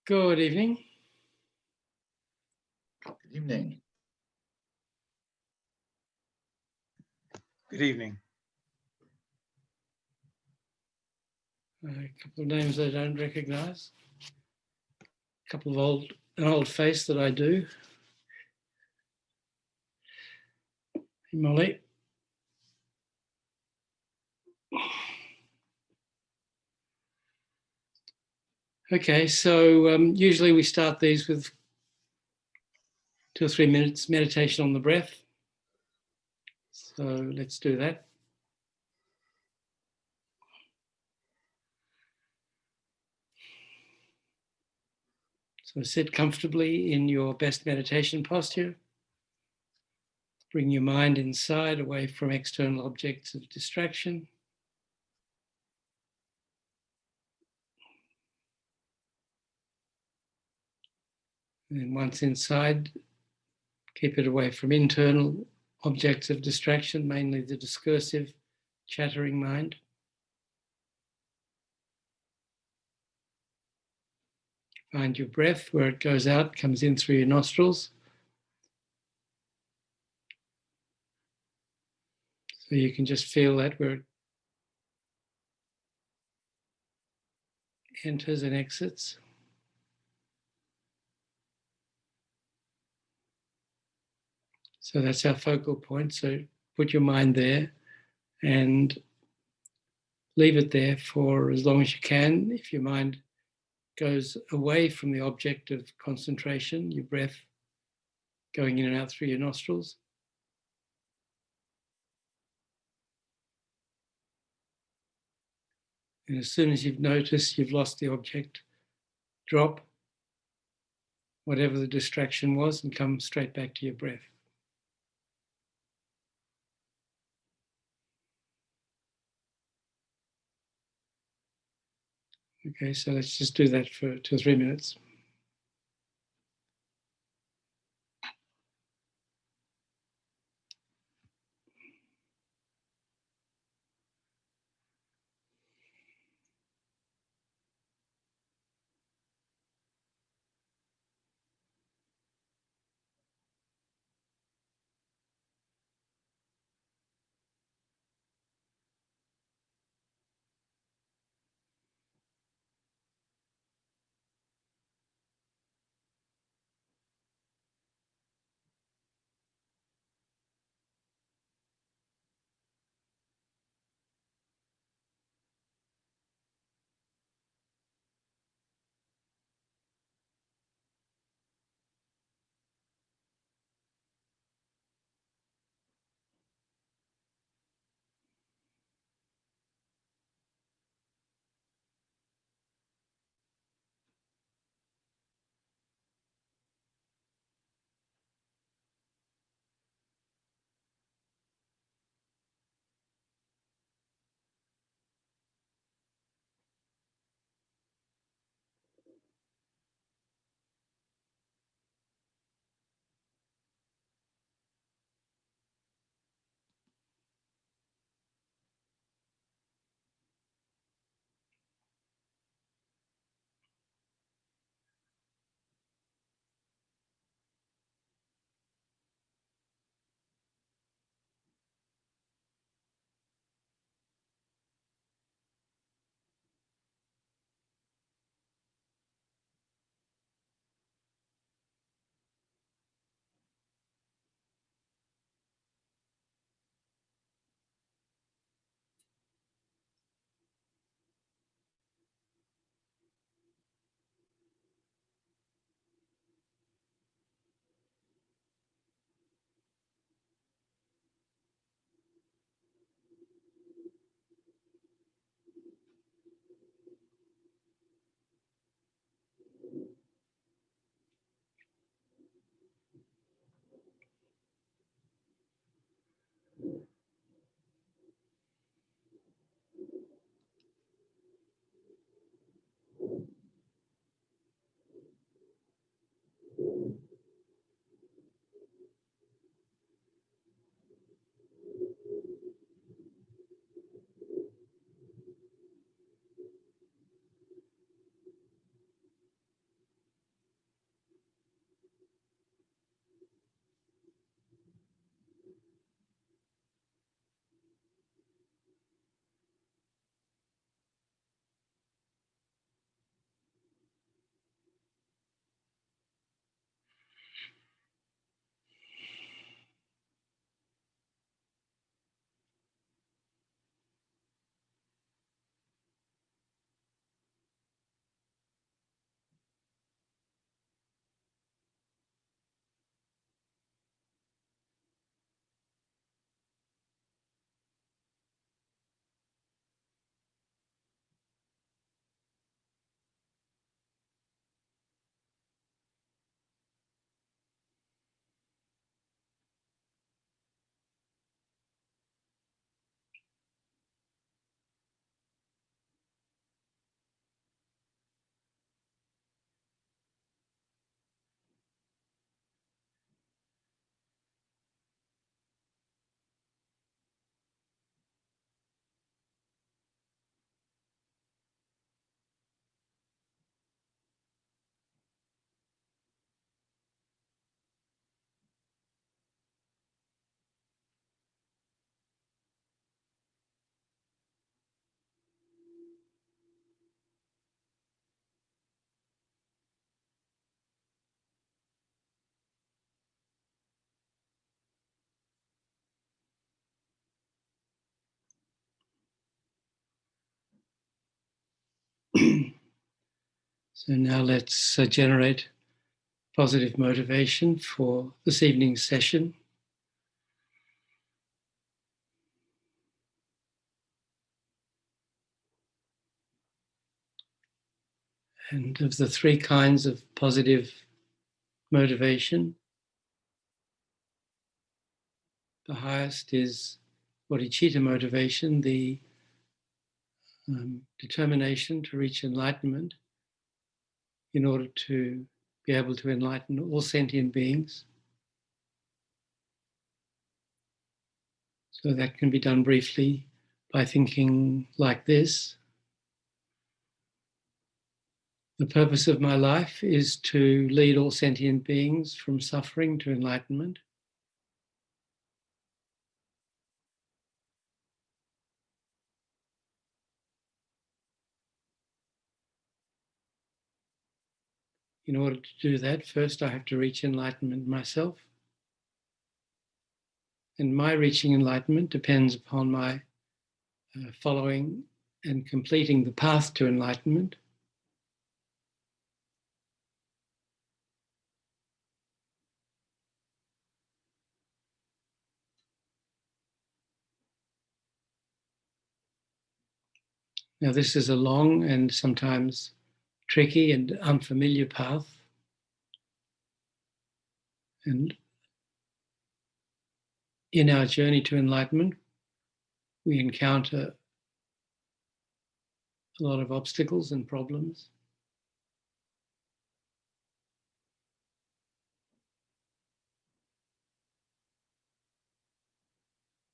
Good evening. Good evening. Good evening. A couple of names I don't recognise. A couple of an old face that I do. Hey, Molly. Okay, so usually we start these with 2 or 3 minutes meditation on the breath. So let's do that. So sit comfortably in your best meditation posture. Bring your mind inside, away from external objects of distraction. And then once inside, keep it away from internal objects of distraction, mainly the discursive, chattering mind. Find your breath where it goes out, comes in through your nostrils. So you can just feel that where it enters and exits. So that's our focal point. So put your mind there and leave it there for as long as you can. If your mind goes away from the object of concentration, your breath going in and out through your nostrils, and as soon as you've noticed you've lost the object, drop whatever the distraction was and come straight back to your breath. Okay, so let's just do that for 2 or 3 minutes. So now let's generate positive motivation for this evening's session. And of the three kinds of positive motivation, the highest is bodhicitta motivation, the determination to reach enlightenment in order to be able to enlighten all sentient beings. So that can be done briefly by thinking like this. The purpose of my life is to lead all sentient beings from suffering to enlightenment. In order to do that, first I have to reach enlightenment myself. And my reaching enlightenment depends upon my following and completing the path to enlightenment. Now, this is a long and sometimes tricky and unfamiliar path. And in our journey to enlightenment, we encounter a lot of obstacles and problems.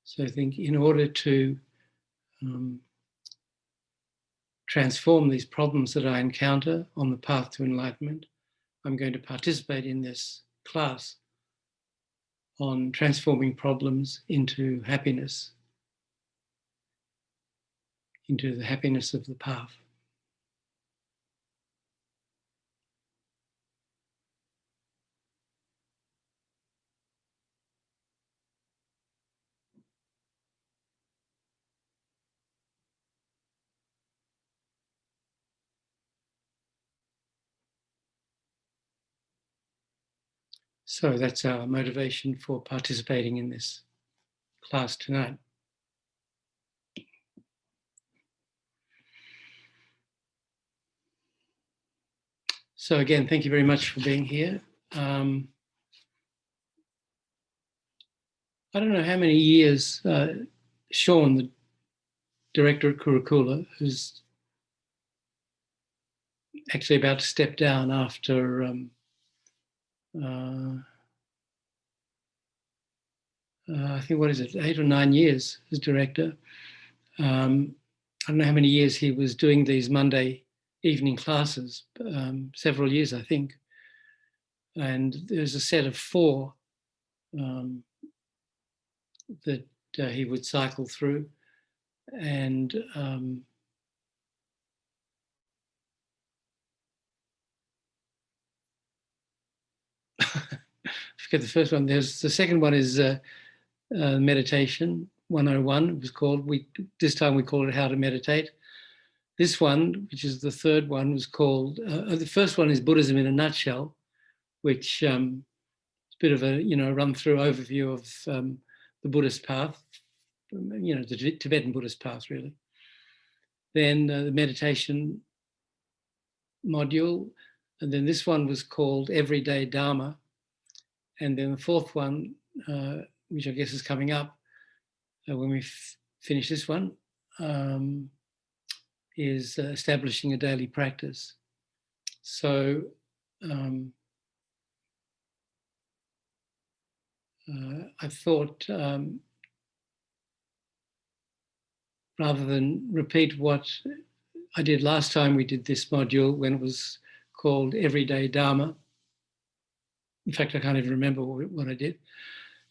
So I think in order to transform these problems that I encounter on the path to enlightenment, I'm going to participate in this class on transforming problems into happiness, into the happiness of the path. So that's our motivation for participating in this class tonight. So again, thank you very much for being here. I don't know how many years Sean, the director at Kurukulla, who's actually about to step down after I think, 8 or 9 years as director. I don't know how many years he was doing these Monday evening classes, several years, I think. And there's a set of 4 that he would cycle through. And I forget the first one. There's the second one is meditation 101. It was called. This time we called it How to Meditate. This one, which is the third one, was called. The first one is Buddhism in a Nutshell, which is a bit of a run through overview of the Buddhist path, the Tibetan Buddhist path, really. Then the meditation module, and then this one was called Everyday Dharma. And then the fourth one, which I guess is coming up when we finish this one, is establishing a daily practice. So I thought, rather than repeat what I did last time we did this module when it was called Everyday Dharma, in fact, I can't even remember what I did.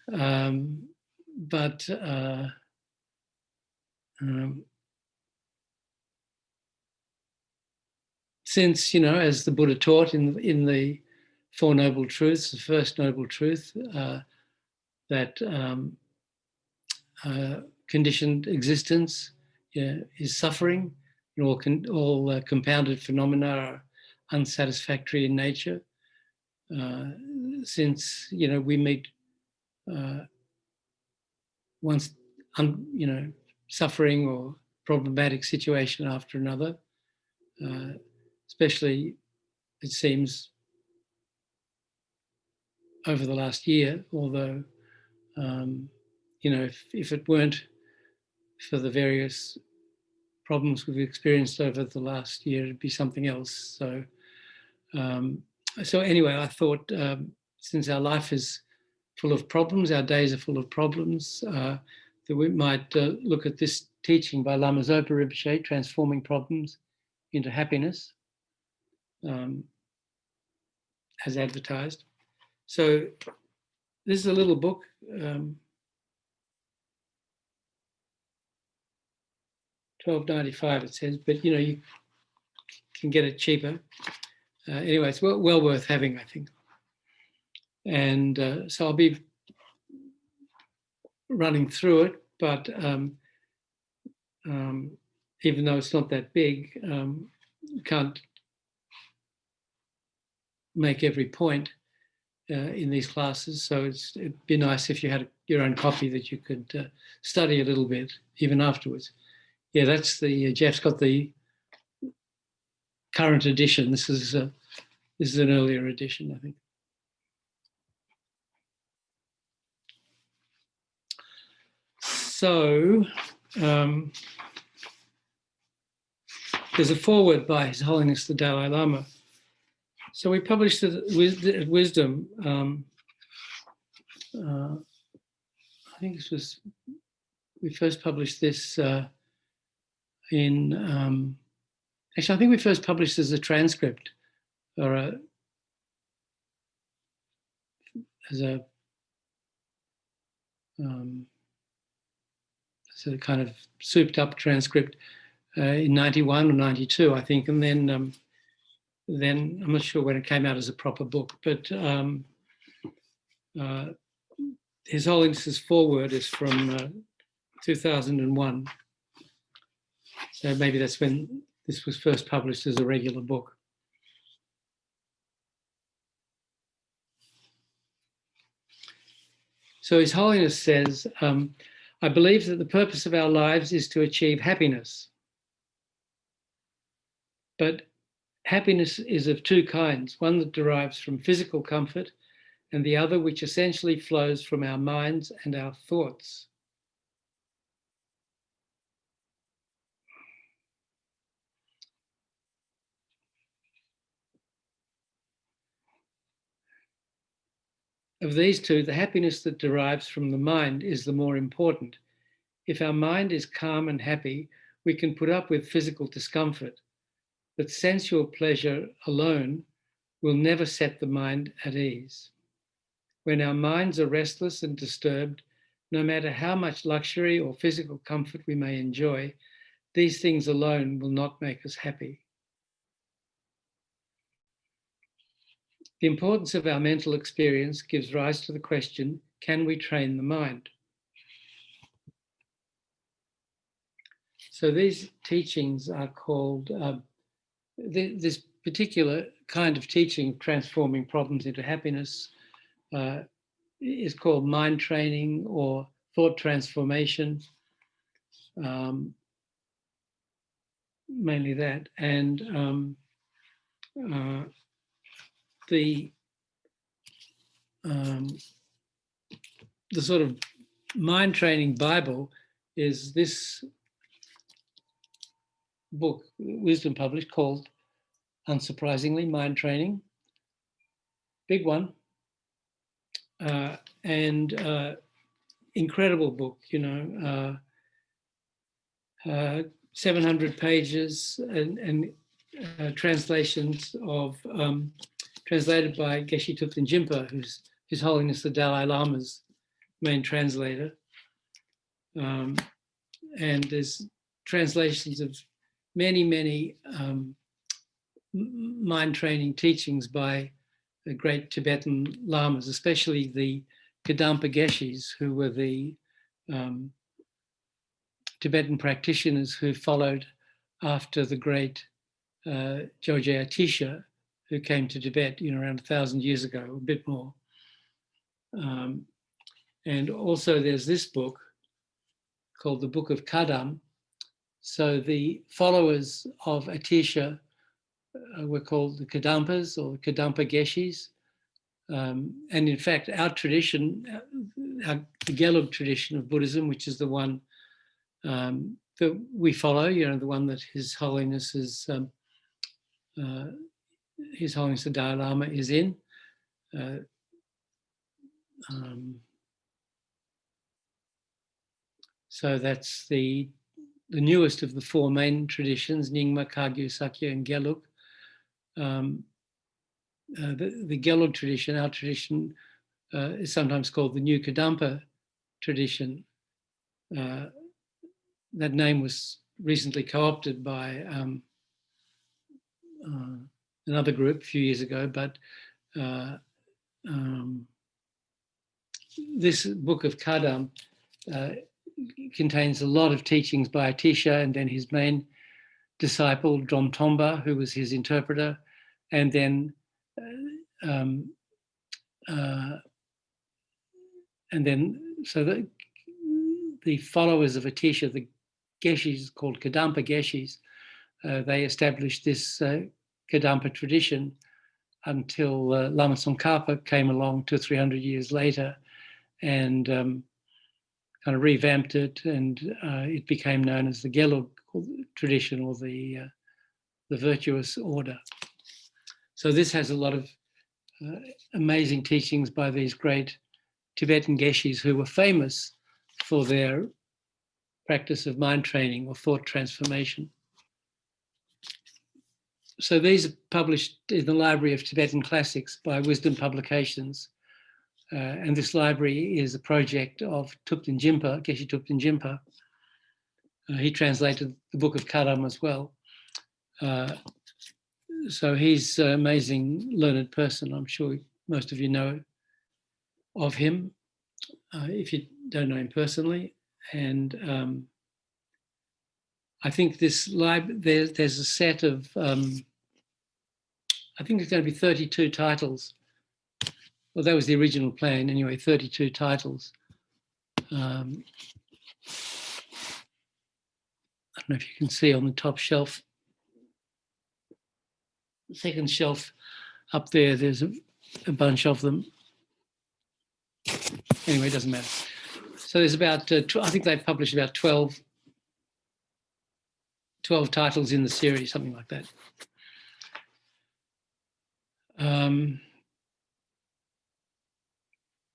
But since, as the Buddha taught in the Four Noble Truths, the first Noble Truth, that conditioned existence is suffering, all compounded phenomena are unsatisfactory in nature. Since we meet once suffering or problematic situation after another, especially it seems over the last year, although if it weren't for the various problems we've experienced over the last year, it'd be something else. So anyway, I thought since our life is full of problems, our days are full of problems, that we might look at this teaching by Lama Zopa Rinpoche, Transforming Problems into Happiness, as advertised. So this is a little book. $12.95 it says, but you can get it cheaper. Anyway, it's well worth having, I think. And so I'll be running through it, but even though it's not that big, you can't make every point in these classes. So it'd be nice if you had your own copy that you could study a little bit even afterwards. Yeah, that's the Jeff's got the current edition. This is an earlier edition, I think. So there's a foreword by His Holiness the Dalai Lama. So we published it at Wisdom. I think we first published this actually, I think we first published as a transcript or as a kind of souped up transcript in 91 or 92, I think. And then I'm not sure when it came out as a proper book, but His Holiness's foreword is from 2001. So maybe that's when this was first published as a regular book. So His Holiness says, I believe that the purpose of our lives is to achieve happiness. But happiness is of two kinds, one that derives from physical comfort and the other which essentially flows from our minds and our thoughts. Of these two, the happiness that derives from the mind is the more important. If our mind is calm and happy, we can put up with physical discomfort, but sensual pleasure alone will never set the mind at ease. When our minds are restless and disturbed, no matter how much luxury or physical comfort we may enjoy, these things alone will not make us happy. The importance of our mental experience gives rise to the question, can we train the mind? So these teachings are called, this particular kind of teaching, transforming problems into happiness, is called mind training or thought transformation, mainly that. And the sort of mind training Bible is this book, Wisdom published, called, unsurprisingly, Mind Training. Big one. And incredible book, 700 pages and translations of, translated by Geshe Thupten Jinpa, who's His Holiness the Dalai Lama's main translator. And there's translations of many mind training teachings by the great Tibetan lamas, especially the Kadampa Geshis, who were the Tibetan practitioners who followed after the great Jogye Atisha, who came to Tibet, around 1,000 years ago, a bit more. And also there's this book called the Book of Kadam. So the followers of Atisha were called the Kadampas or Kadampa Geshis. And in fact, our tradition, the Gelug tradition of Buddhism, which is the one that we follow, the one that His Holiness the Dalai Lama is in. So that's the newest of the four main traditions, Nyingma, Kagyu, Sakya, and Gelug. The Gelug tradition, our tradition, is sometimes called the New Kadampa tradition. That name was recently co-opted by another group a few years ago, but this Book of Kadam contains a lot of teachings by Atisha and then his main disciple, Drom Tomba, who was his interpreter, and then so the followers of Atisha, the Geshis called Kadampa Geshis, they established this Kadampa tradition until Lama Tsongkhapa came along 200-300 years later and kind of revamped it, and it became known as the Gelug tradition, or the virtuous order. So this has a lot of amazing teachings by these great Tibetan Geshis who were famous for their practice of mind training or thought transformation. So these are published in the Library of Tibetan Classics by Wisdom Publications. And this library is a project of Thupten Jinpa, Geshe Thupten Jinpa. He translated the Book of Kadam as well. So he's an amazing, learned person. I'm sure most of you know of him, if you don't know him personally. And I think this library, there's a set of, I think it's going to be 32 titles. Well, that was the original plan anyway, 32 titles. I don't know if you can see on the top shelf. The second shelf up there, there's a bunch of them. Anyway, it doesn't matter. So there's about, I think they've published about 12 titles in the series, something like that.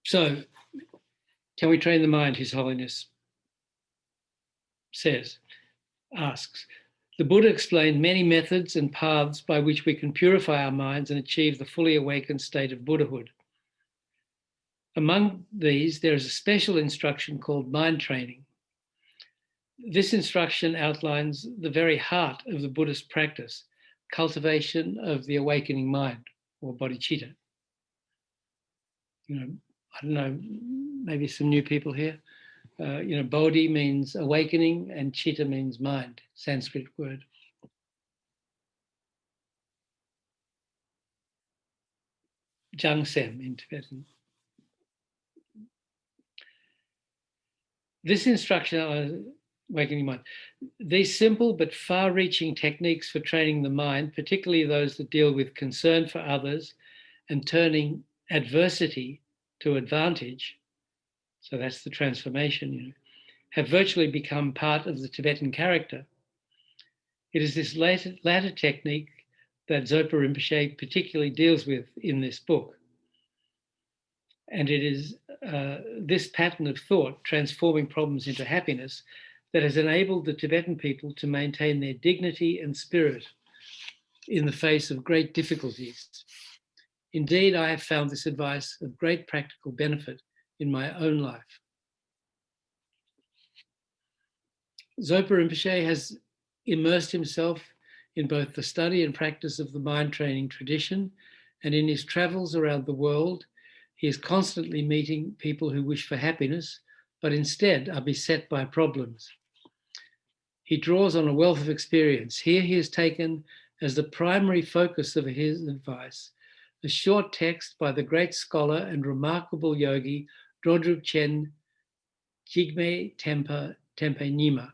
So, can we train the mind, His Holiness asks. The Buddha explained many methods and paths by which we can purify our minds and achieve the fully awakened state of Buddhahood. Among these, there is a special instruction called mind training. This instruction outlines the very heart of the Buddhist practice, cultivation of the awakening mind, or bodhicitta. I don't know, maybe some new people here. Bodhi means awakening and chitta means mind, Sanskrit word. Jangsem in Tibetan. This instruction, awakening mind, these simple but far-reaching techniques for training the mind, particularly those that deal with concern for others and turning adversity to advantage, so that's the transformation, have virtually become part of the Tibetan character. It is this latter technique that Zopa Rinpoche particularly deals with in this book. And it is this pattern of thought, transforming problems into happiness, that has enabled the Tibetan people to maintain their dignity and spirit in the face of great difficulties. Indeed, I have found this advice of great practical benefit in my own life. Zopa Rinpoche has immersed himself in both the study and practice of the mind training tradition, and in his travels around the world, he is constantly meeting people who wish for happiness, but instead are beset by problems. He draws on a wealth of experience. Here he has taken as the primary focus of his advice a short text by the great scholar and remarkable yogi Drodrup Chen Jigme Tempe Nyima.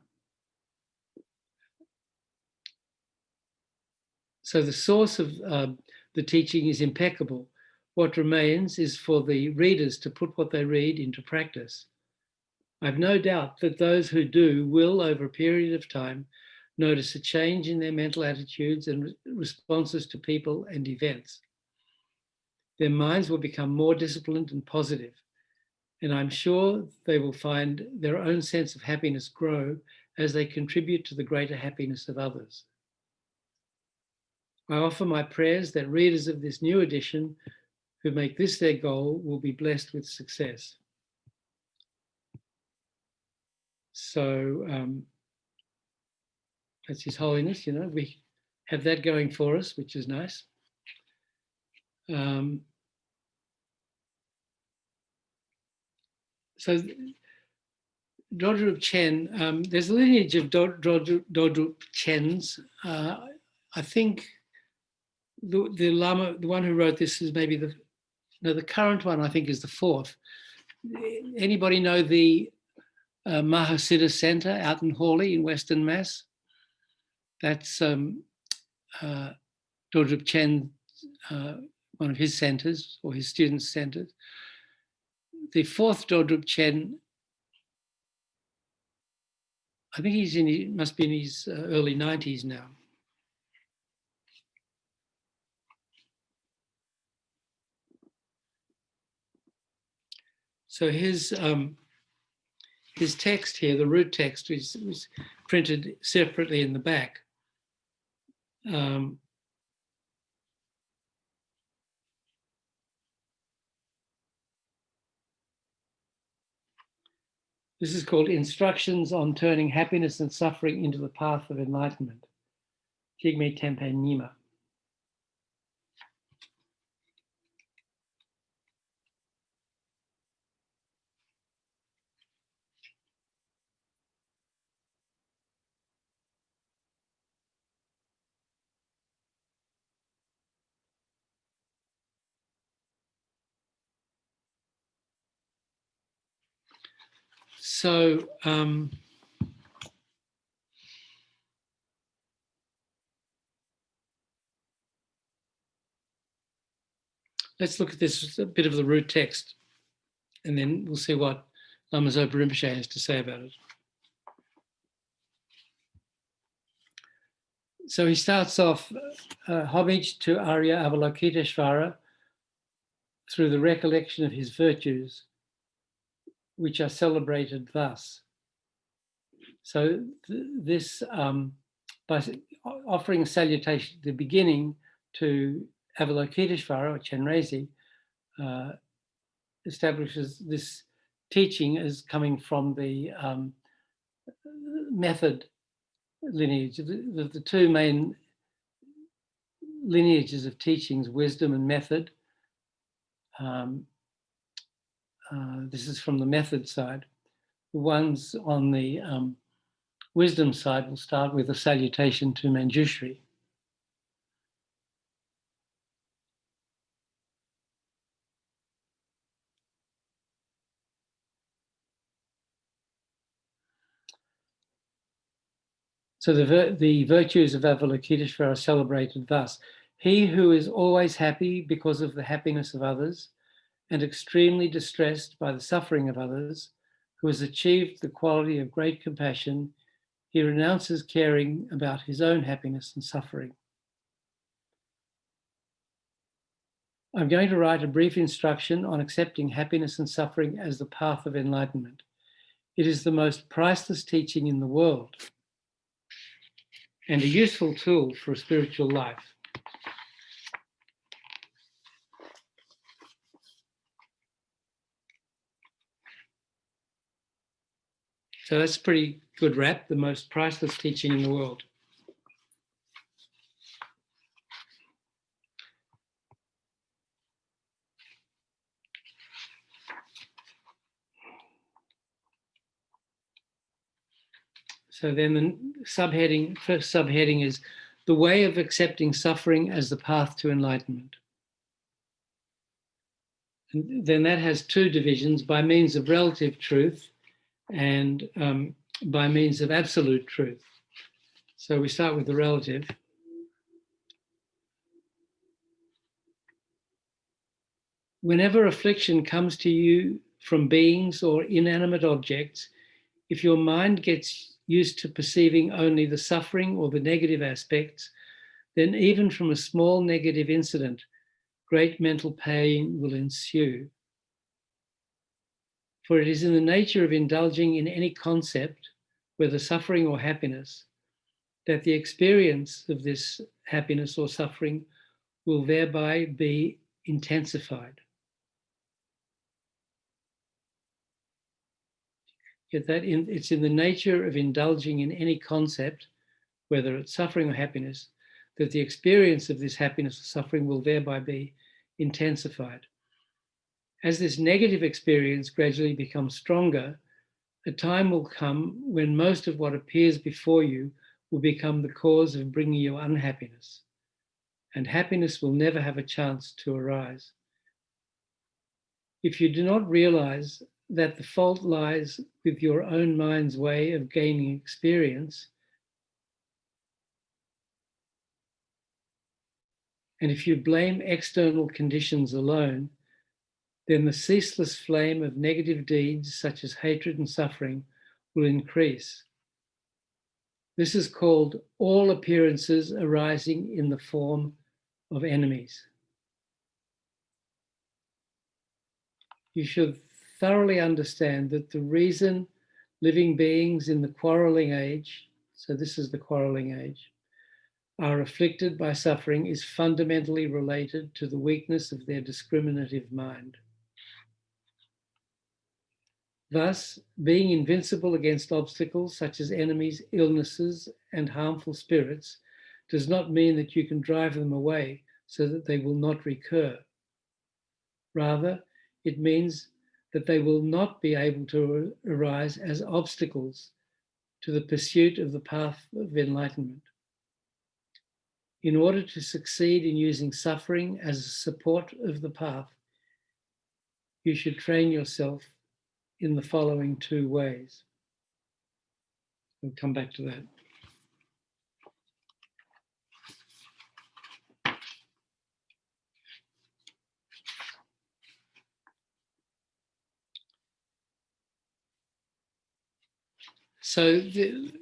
So the source of the teaching is impeccable. What remains is for the readers to put what they read into practice. I've no doubt that those who do will, over a period of time, notice a change in their mental attitudes and responses to people and events. Their minds will become more disciplined and positive, and I'm sure they will find their own sense of happiness grow as they contribute to the greater happiness of others. I offer my prayers that readers of this new edition who make this their goal will be blessed with success. So that's His Holiness, we have that going for us, which is nice. So Drodrup Chen, there's a lineage of Drodrup Chens. I think the Lama, the one who wrote this is maybe the current one, I think, is the fourth. Anybody know the Mahasiddha Center out in Hawley in Western Mass? That's Drodrup Chen, one of his centers or his students' centers. The fourth Drodrup Chen, I think must be in his early 90s now. So his text here, the root text, was printed separately in the back. This is called Instructions on Turning Happiness and Suffering into the Path of Enlightenment. Jigme Tempe Nyima. So let's look at this, a bit of the root text, and then we'll see what Lama Zopa Rinpoche has to say about it. So he starts off, homage to Arya Avalokiteshvara through the recollection of his virtues, which are celebrated thus. So this, by offering a salutation at the beginning to Avalokiteshvara or Chenrezig, establishes this teaching as coming from the method lineage. The two main lineages of teachings, wisdom and method. This is from the method side. The ones on the wisdom side will start with a salutation to Manjushri. So the virtues of Avalokiteshvara are celebrated thus. He who is always happy because of the happiness of others and extremely distressed by the suffering of others, who has achieved the quality of great compassion, he renounces caring about his own happiness and suffering. I'm going to write a brief instruction on accepting happiness and suffering as the path of enlightenment. It is the most priceless teaching in the world and a useful tool for a spiritual life. So that's a pretty good rap, the most priceless teaching in the world. So then first subheading is the way of accepting suffering as the path to enlightenment. And then that has two divisions: by means of relative truth and by means of absolute truth. So we start with the relative. Whenever affliction comes to you from beings or inanimate objects, if your mind gets used to perceiving only the suffering or the negative aspects, then even from a small negative incident, great mental pain will ensue. For it is in the nature of indulging in any concept, whether suffering or happiness, that the experience of this happiness or suffering will thereby be intensified. Yet it's in the nature of indulging in any concept, whether it's suffering or happiness, that the experience of this happiness or suffering will thereby be intensified. As this negative experience gradually becomes stronger, a time will come when most of what appears before you will become the cause of bringing you unhappiness, and happiness will never have a chance to arise. If you do not realize that the fault lies with your own mind's way of gaining experience, and if you blame external conditions alone, then the ceaseless flame of negative deeds such as hatred and suffering will increase. This is called all appearances arising in the form of enemies. You should thoroughly understand that the reason living beings in the quarreling age, so this is the quarreling age, are afflicted by suffering is fundamentally related to the weakness of their discriminative mind. Thus, being invincible against obstacles such as enemies, illnesses, and harmful spirits does not mean that you can drive them away so that they will not recur. Rather, it means that they will not be able to arise as obstacles to the pursuit of the path of enlightenment. In order to succeed in using suffering as a support of the path, you should train yourself in the following two ways. We'll come back to that. So the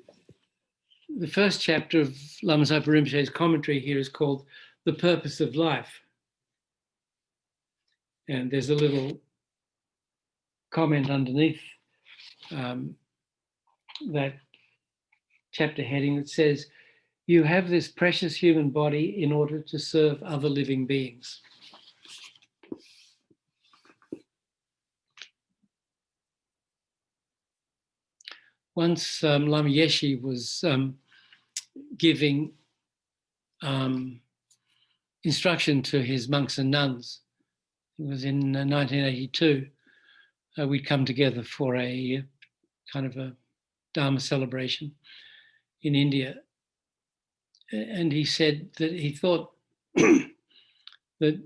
first chapter of Lama Zopa Rinpoche's commentary here is called The Purpose of Life. And there's a little comment underneath that chapter heading that says, you have this precious human body in order to serve other living beings. Once Lama Yeshe was giving instruction to his monks and nuns. It was in 1982. We'd come together for a kind of a Dharma celebration in India. And he said that he thought that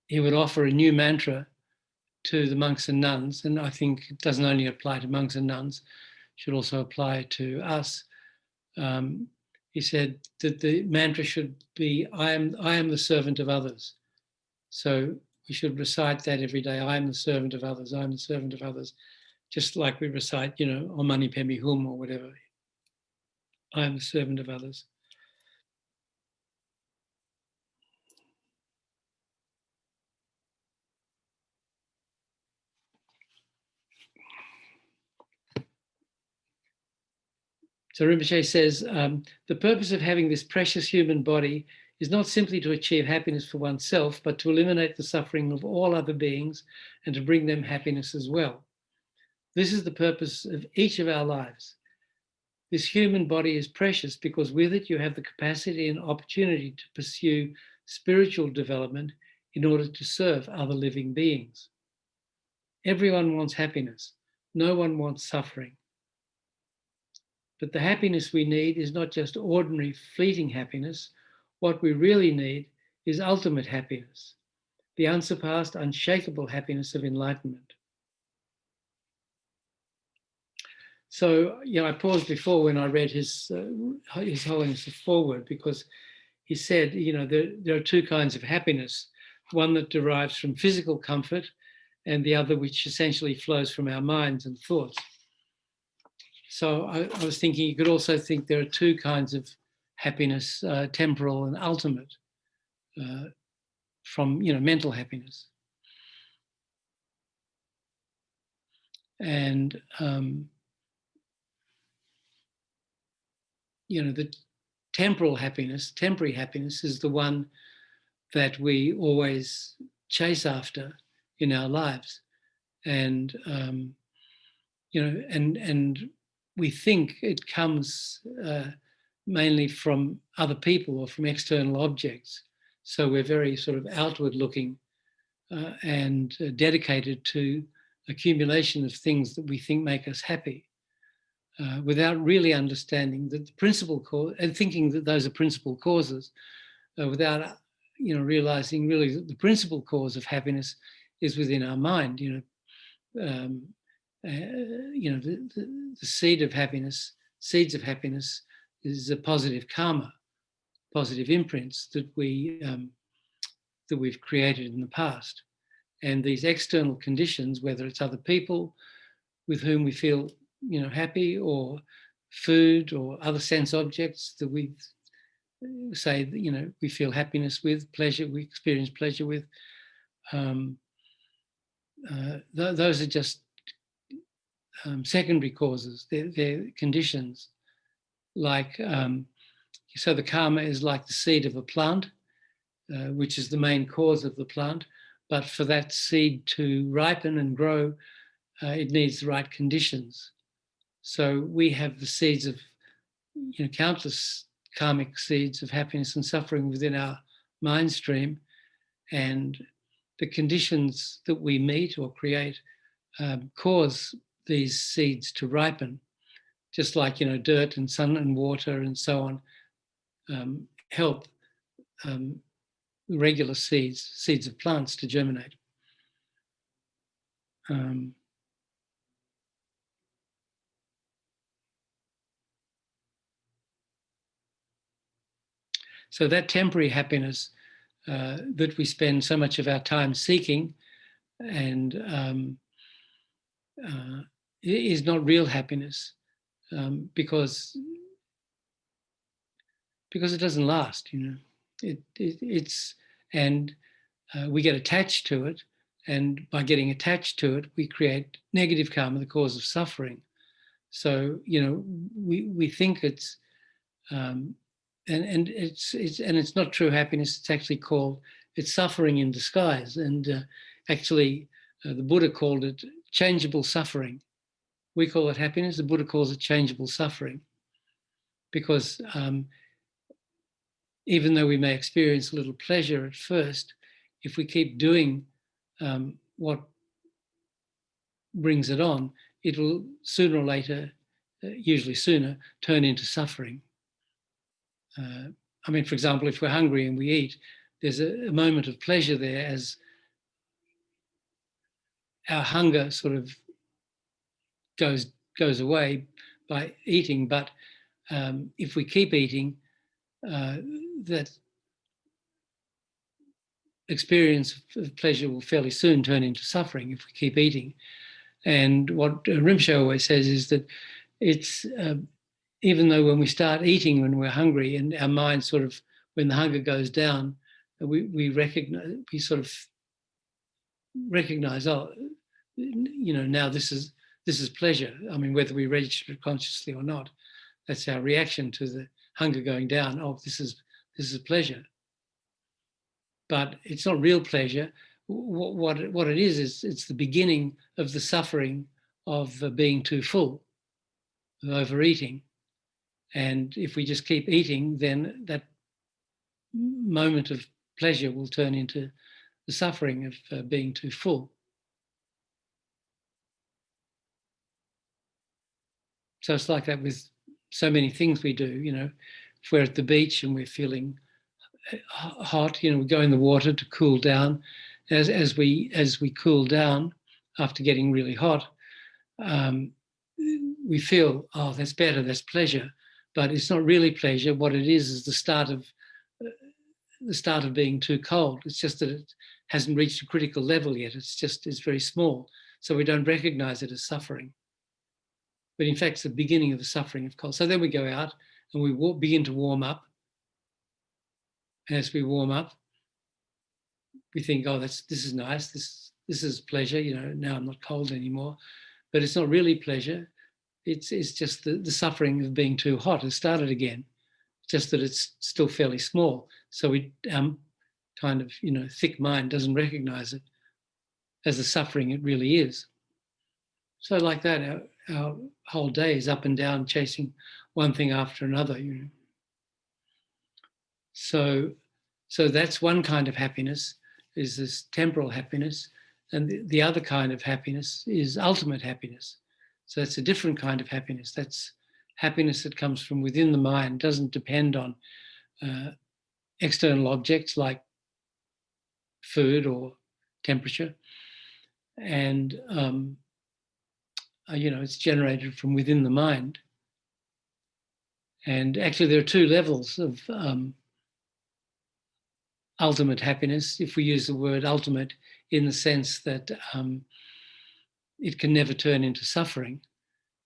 he would offer a new mantra to the monks and nuns. And I think it doesn't only apply to monks and nuns, it should also apply to us. He said that the mantra should be, I am the servant of others. So we should recite that every day. I am the servant of others. I am the servant of others. Just like we recite, Om Mani Padme Hum or whatever. I am the servant of others. So Rinpoche says, the purpose of having this precious human body is not simply to achieve happiness for oneself, but to eliminate the suffering of all other beings and to bring them happiness as well. This is the purpose of each of our lives. This human body is precious because with it you have the capacity and opportunity to pursue spiritual development in order to serve other living beings. Everyone wants happiness. No one wants suffering. But the happiness we need is not just ordinary fleeting happiness. What we really need is ultimate happiness, the unsurpassed, unshakable happiness of enlightenment. So, I paused before when I read His Holiness' foreword, because he said, there are two kinds of happiness, one that derives from physical comfort and the other which essentially flows from our minds and thoughts. So I was thinking you could also think there are two kinds of happiness, temporal and ultimate, from, mental happiness. And, the temporary happiness is the one that we always chase after in our lives. And, and we think it comes mainly from other people or from external objects. So we're very sort of outward looking and dedicated to accumulation of things that we think make us happy, without really understanding that the principal cause, and thinking that those are principal causes, without realizing really that the principal cause of happiness is within our mind. The seeds of happiness is a positive karma, positive imprints that we've created in the past. And these external conditions, whether it's other people with whom we feel happy, or food or other sense objects that we say we feel happiness with, pleasure, we experience pleasure with, those are just secondary causes. They're conditions. Like, so the karma is like the seed of a plant, which is the main cause of the plant. But for that seed to ripen and grow, it needs the right conditions. So we have the seeds of, countless karmic seeds of happiness and suffering within our mind stream, and the conditions that we meet or create cause these seeds to ripen, just like dirt and sun and water and so on help regular seeds of plants to germinate. So that temporary happiness that we spend so much of our time seeking, and is not real happiness, because it doesn't last. It's and we get attached to it, and by getting attached to it, we create negative karma, the cause of suffering. So we think it's and it's not true happiness. It's actually it's suffering in disguise. And actually, the Buddha called it changeable suffering. We call it happiness. The Buddha calls it changeable suffering, because even though we may experience a little pleasure at first, if we keep doing what brings it on, it will sooner or later, usually sooner, turn into suffering. For example, if we're hungry and we eat, there's a moment of pleasure there as our hunger sort of goes away by eating. But if we keep eating, that experience of pleasure will fairly soon turn into suffering if we keep eating. And what Rinpoche always says is that it's even though when we start eating when we're hungry, and our mind sort of, when the hunger goes down, we sort of recognize, oh, now this is pleasure. Whether we register it consciously or not, that's our reaction to the hunger going down. Oh, this is pleasure. But it's not real pleasure. What it is it's the beginning of the suffering of being too full, of overeating. And if we just keep eating, then that moment of pleasure will turn into the suffering of being too full. So it's like that with so many things we do. If we're at the beach and we're feeling hot, we go in the water to cool down. As we cool down after getting really hot, we feel, oh, that's better, that's pleasure, but it's not really pleasure. What it is the start of being too cold. It's just that it hasn't reached a critical level yet. It's very small, so we don't recognize it as suffering. But in fact, it's the beginning of the suffering of cold. So then we go out and we begin to warm up. And as we warm up, we think, oh, this is nice. This is pleasure. Now I'm not cold anymore. But it's not really pleasure. It's just the suffering of being too hot has started again. Just that it's still fairly small. So we kind of, thick mind doesn't recognize it as the suffering it really is. So like that, our whole day is up and down, chasing one thing after another. So that's one kind of happiness, is this temporal happiness. And the other kind of happiness is ultimate happiness. So that's a different kind of happiness. That's happiness that comes from within the mind, doesn't depend on external objects like food or temperature. And, it's generated from within the mind. And actually there are two levels of ultimate happiness, if we use the word ultimate in the sense that it can never turn into suffering.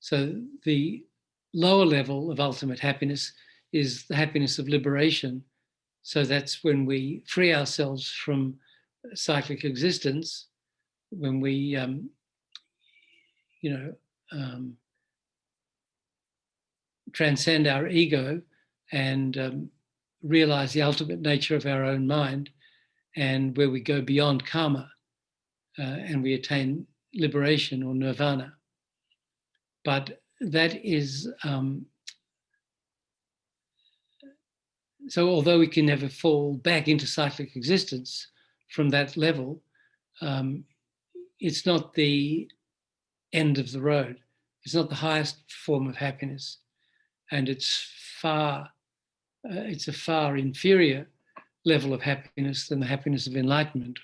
So the lower level of ultimate happiness is the happiness of liberation. So that's when we free ourselves from cyclic existence, when we, transcend our ego and realize the ultimate nature of our own mind, and where we go beyond karma and we attain liberation or nirvana. But that is, so although we can never fall back into cyclic existence from that level, it's not the end of the road. It's not the highest form of happiness. And it's a far inferior level of happiness than the happiness of enlightenment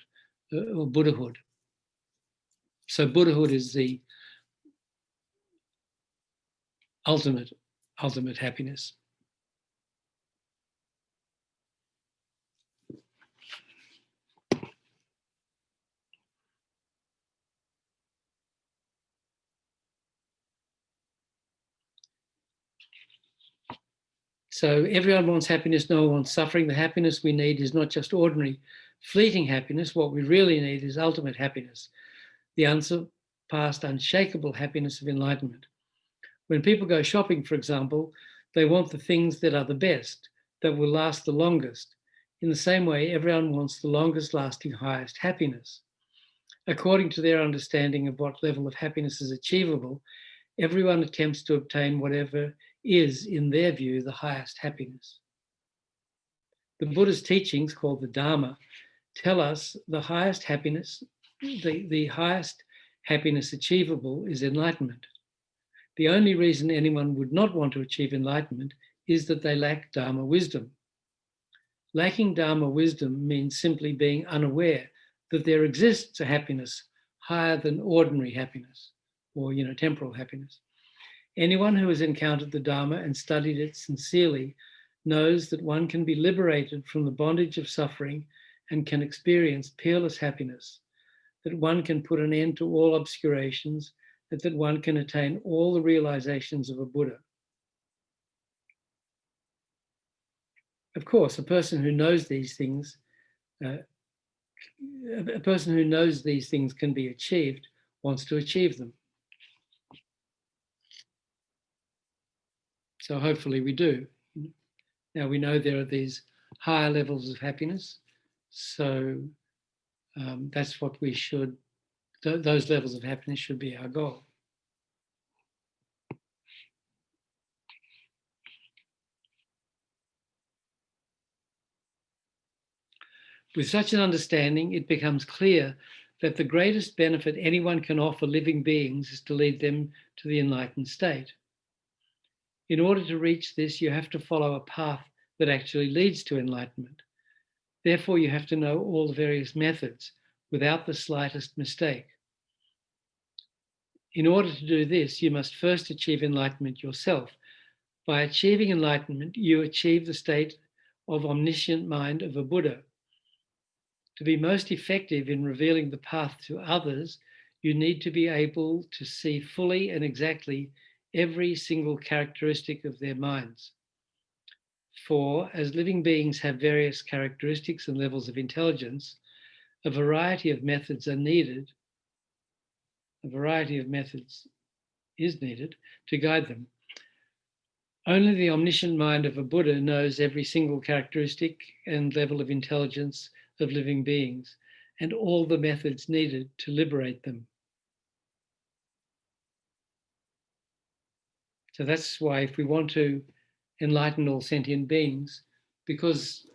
or Buddhahood. So Buddhahood is the ultimate happiness. So everyone wants happiness, no one wants suffering. The happiness we need is not just ordinary, fleeting happiness. What we really need is ultimate happiness, the unsurpassed, unshakable happiness of enlightenment. When people go shopping, for example, they want the things that are the best, that will last the longest. In the same way, everyone wants the longest lasting, highest happiness. According to their understanding of what level of happiness is achievable, everyone attempts to obtain whatever is, in their view, the highest happiness. The Buddha's teachings, called the Dharma, tell us the highest happiness, the highest happiness achievable is enlightenment. The only reason anyone would not want to achieve enlightenment is that they lack Dharma wisdom. Lacking Dharma wisdom means simply being unaware that there exists a happiness higher than ordinary happiness or, temporal happiness. Anyone who has encountered the Dharma and studied it sincerely knows that one can be liberated from the bondage of suffering and can experience peerless happiness, that one can put an end to all obscurations, and that one can attain all the realizations of a Buddha. Of course, a person who knows these things, can be achieved, wants to achieve them. So hopefully we do. Now we know there are these higher levels of happiness. So that's what we should, those levels of happiness should be our goal. With such an understanding, it becomes clear that the greatest benefit anyone can offer living beings is to lead them to the enlightened state. In order to reach this, you have to follow a path that actually leads to enlightenment. Therefore, you have to know all the various methods without the slightest mistake. In order to do this, you must first achieve enlightenment yourself. By achieving enlightenment, you achieve the state of omniscient mind of a Buddha. To be most effective in revealing the path to others, you need to be able to see fully and exactly every single characteristic of their minds. For as living beings have various characteristics and levels of intelligence, a variety of methods are needed. A variety of methods is needed to guide them. Only the omniscient mind of a Buddha knows every single characteristic and level of intelligence of living beings and all the methods needed to liberate them. So that's why if we want to enlighten all sentient beings, because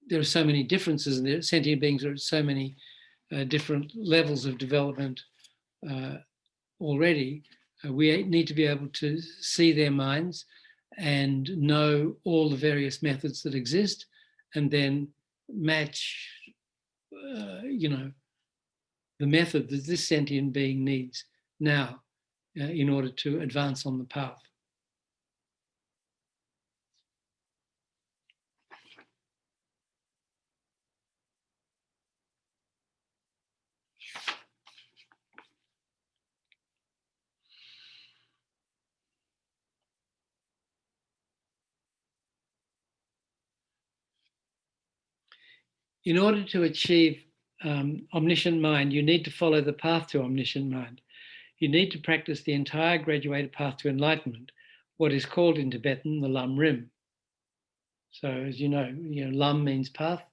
there are so many differences in there, sentient beings are at so many different levels of development already, we need to be able to see their minds and know all the various methods that exist and then match, the method that this sentient being needs now in order to advance on the path. In order to achieve omniscient mind, you need to follow the path to omniscient mind. You need to practice the entire graduated path to enlightenment, what is called in Tibetan the Lam Rim. So as you know, Lam means path,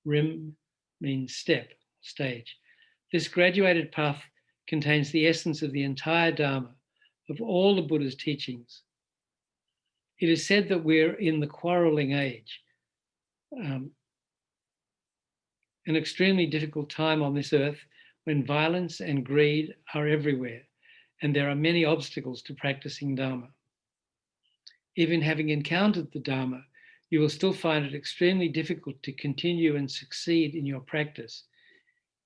Rim means step, stage. This graduated path contains the essence of the entire Dharma, of all the Buddha's teachings. It is said that we're in the quarreling age, an extremely difficult time on this earth when violence and greed are everywhere, and there are many obstacles to practicing Dharma. Even having encountered the Dharma, you will still find it extremely difficult to continue and succeed in your practice.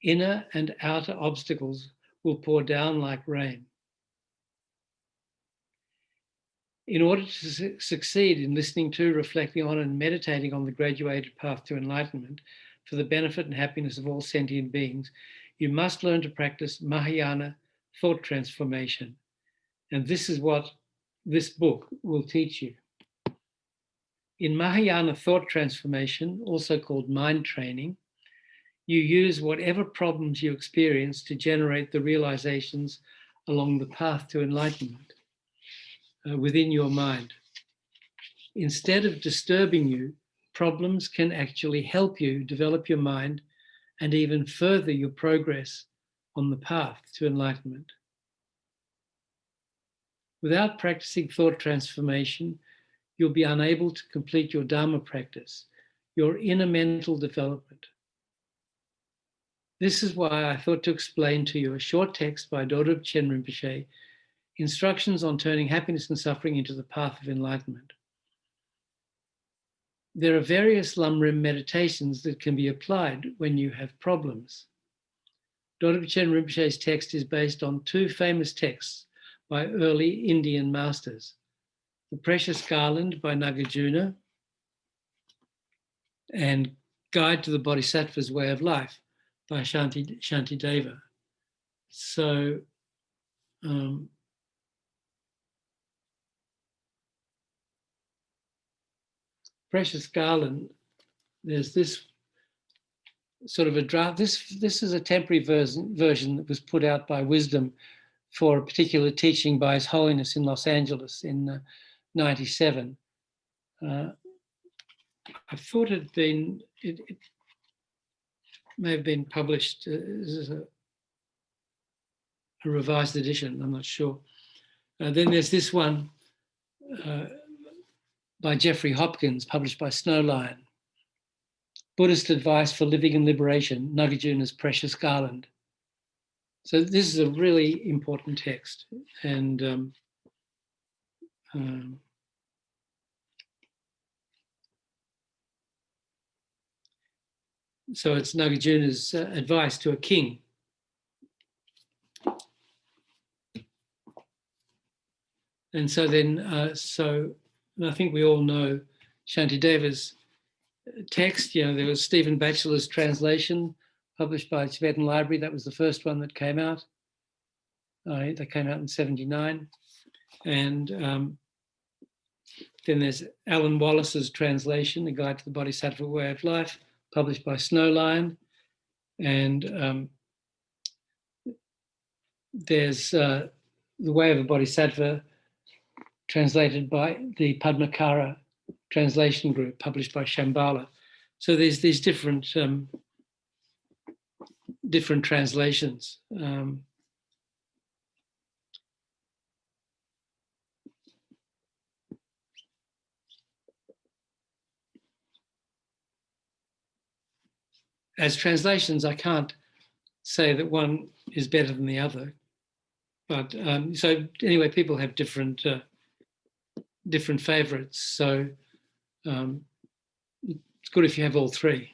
Inner and outer obstacles will pour down like rain. In order to succeed in listening to, reflecting on, and meditating on the graduated path to enlightenment for the benefit and happiness of all sentient beings, you must learn to practice Mahayana thought transformation. And this is what this book will teach you. In Mahayana thought transformation, also called mind training, you use whatever problems you experience to generate the realizations along the path to enlightenment within your mind. Instead of disturbing you, problems can actually help you develop your mind and even further your progress on the path to enlightenment. Without practicing thought transformation, you'll be unable to complete your Dharma practice, your inner mental development. This is why I thought to explain to you a short text by Dorje Rinpoche, Instructions on Turning Happiness and Suffering into the Path of Enlightenment. There are various Lam Rim meditations that can be applied when you have problems. Dorje Rinpoche's text is based on two famous texts by early Indian masters, The Precious Garland by Nagarjuna and Guide to the Bodhisattva's Way of Life by Shantideva. So, Precious Garland, there's this sort of a draft. This is a temporary version that was put out by Wisdom for a particular teaching by His Holiness in Los Angeles in 97. I thought it may have been published as a revised edition, I'm not sure. Then there's this one by Jeffrey Hopkins, published by Snowlion, Buddhist Advice for Living and Liberation, Nagarjuna's Precious Garland. So this is a really important text, and So it's Nagarjuna's advice to a king. And so then, I think we all know Shantideva's text. There was Stephen Batchelor's translation published by Tibetan Library. That was the first one that came out. That came out in 1979. And then there's Alan Wallace's translation, A Guide to the Bodhisattva Way of Life, published by Snowline. And there's The Way of a Bodhisattva, translated by the Padmakara translation group, published by Shambhala. So there's these different translations. As translations, I can't say that one is better than the other. But so anyway, people have different favorites. So it's good if you have all three,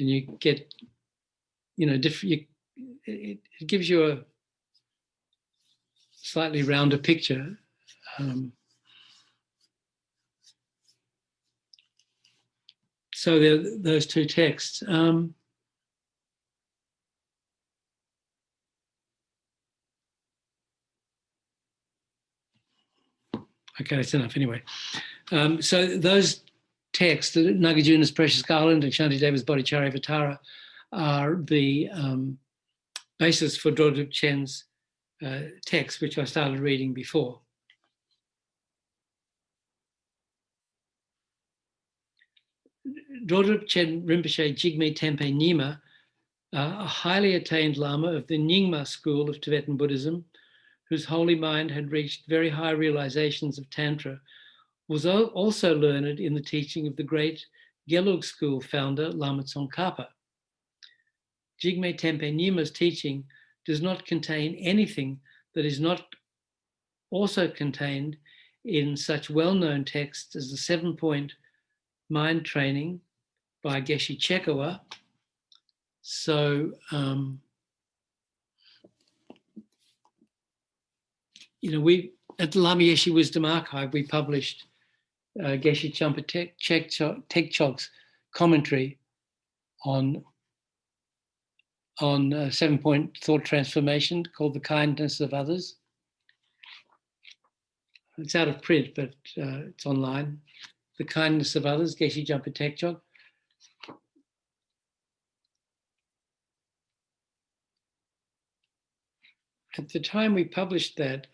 and you get, it gives you a slightly rounder picture. So there are those two texts. Okay, that's enough anyway. So those texts, Nagarjuna's Precious Garland and Shantideva's Bodhicharyavatara, are the basis for Drodrup Chen's text, which I started reading before. Drodrup Chen Rinpoche Jigme Tempe Nyima, a highly attained Lama of the Nyingma school of Tibetan Buddhism, whose holy mind had reached very high realizations of Tantra, was also learned in the teaching of the great Gelug school founder, Lama Tsongkhapa. Jigme Tempe Nyma's teaching does not contain anything that is not also contained in such well-known texts as the 7-point mind training by Geshe Chekawa. So, we at the Lama Yeshe Wisdom Archive, we published Geshe Champa Tekchog's commentary on 7-point thought transformation called The Kindness of Others. It's out of print, but it's online. The Kindness of Others, Geshe Champa Tekchog. At the time we published that,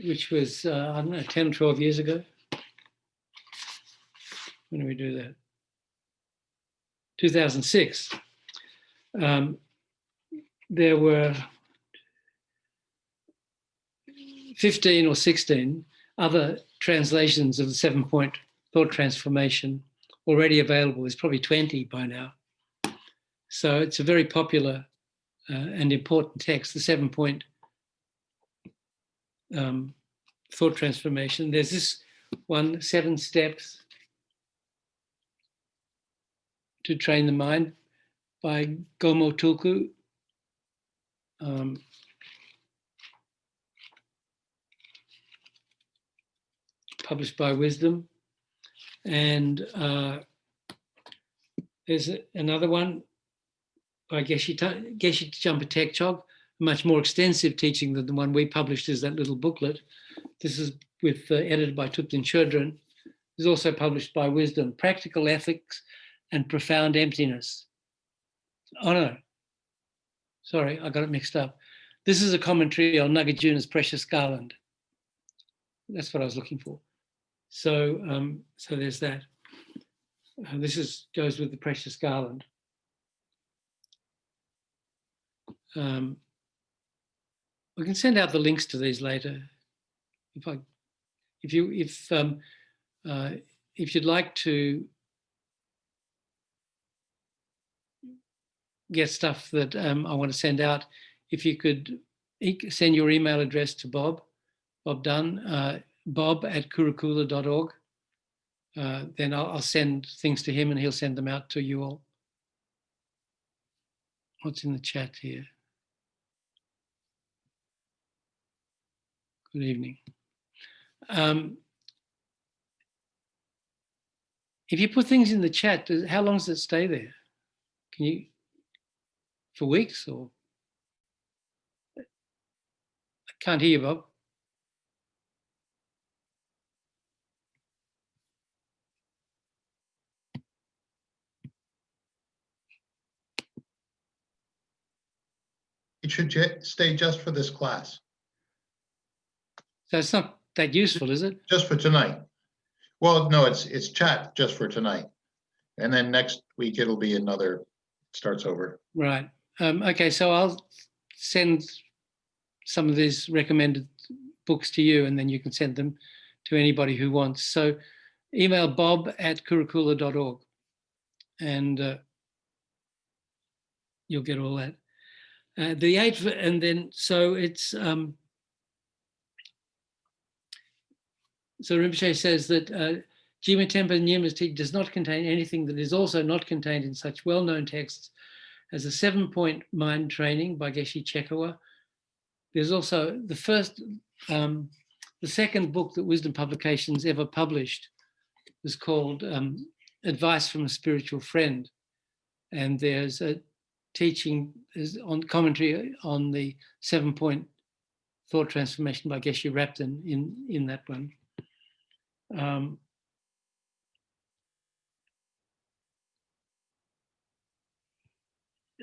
which was, 10 or 12 years ago. When did we do that? 2006. There were 15 or 16 other translations of the 7-point thought transformation already available. There's probably 20 by now. So it's a very popular and important text, the 7-point thought transformation. There's this one, 7 steps to train the mind by Gomo Tulku. Published by Wisdom. And there's another one by Geshe Champa Tekchog, a much more extensive teaching than the one we published, is that little booklet. This is edited by Thupten Chodron. It's also published by Wisdom, Practical Ethics and Profound Emptiness. Oh no, sorry, I got it mixed up. This is a commentary on Nagarjuna's Precious Garland. That's what I was looking for. So, so there's that. This goes with the Precious Garland. We can send out the links to these later. If you'd like to get stuff that I want to send out, if you could send your email address to Bob Dunn, bob@kurukulla.org, then I'll send things to him and he'll send them out to you all. What's in the chat here? Good evening. If you put things in the chat, how long does it stay there? Can you, for weeks or? I can't hear you, Bob. It should stay just for this class. So it's not that useful, is it? Just for tonight. Well, no, it's chat just for tonight. And then next week it'll be another, starts over. Right. Okay, so I'll send some of these recommended books to you and then you can send them to anybody who wants. So email bob@kurukulla.org and you'll get all that. The 8th, and then, so it's, so Rinpoche says that Jigme Tempa Nyingma's teaching does not contain anything that is also not contained in such well-known texts as a 7-point mind training by Geshe Chekawa. There's also the second book that Wisdom Publications ever published was called Advice from a Spiritual Friend. And there's a teaching on commentary on the 7-point thought transformation by Geshe Rapton in that one.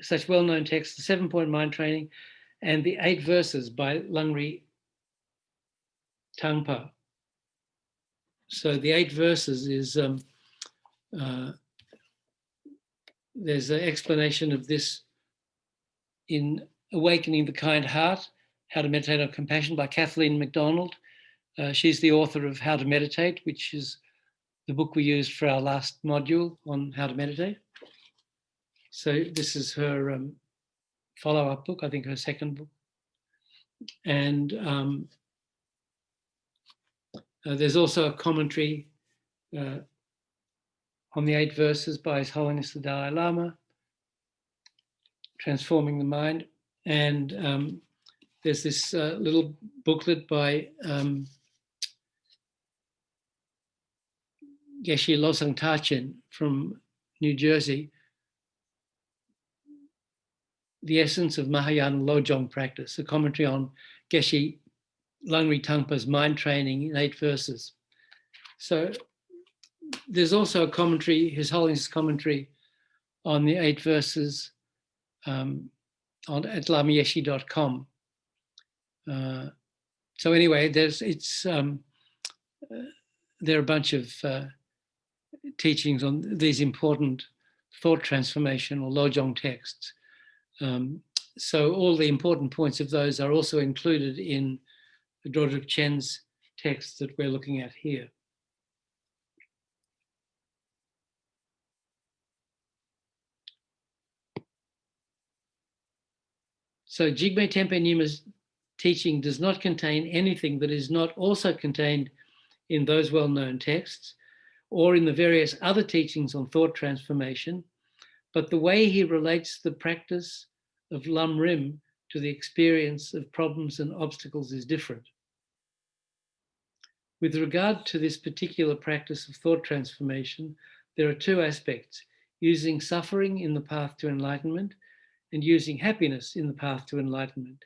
Such well-known texts, the 7-point mind training and the 8 verses by Lungri Tangpa. So the 8 verses is, there's an explanation of this in Awakening the Kind Heart, How to Meditate on Compassion by Kathleen MacDonald. She's the author of How to Meditate, which is the book we used for our last module on how to meditate. So this is her follow-up book, I think her second book. And there's also a commentary on the 8 verses by His Holiness the Dalai Lama, Transforming the Mind. And there's this little booklet by Geshe Losang Tachen from New Jersey, The Essence of Mahayana Lojong Practice, a commentary on Geshe Lungri Tangpa's mind training in 8 verses. So there's also a commentary, His Holiness commentary on the 8 verses at lamayeshi.com. So anyway, there are a bunch of teachings on these important thought transformation or Lojong texts. So all the important points of those are also included in Drodrup Chen's text that we're looking at here. So Jigme Tempe Nyingma's teaching does not contain anything that is not also contained in those well-known texts or in the various other teachings on thought transformation, but the way he relates the practice of Lam Rim to the experience of problems and obstacles is different. With regard to this particular practice of thought transformation, there are 2 aspects: using suffering in the path to enlightenment and using happiness in the path to enlightenment.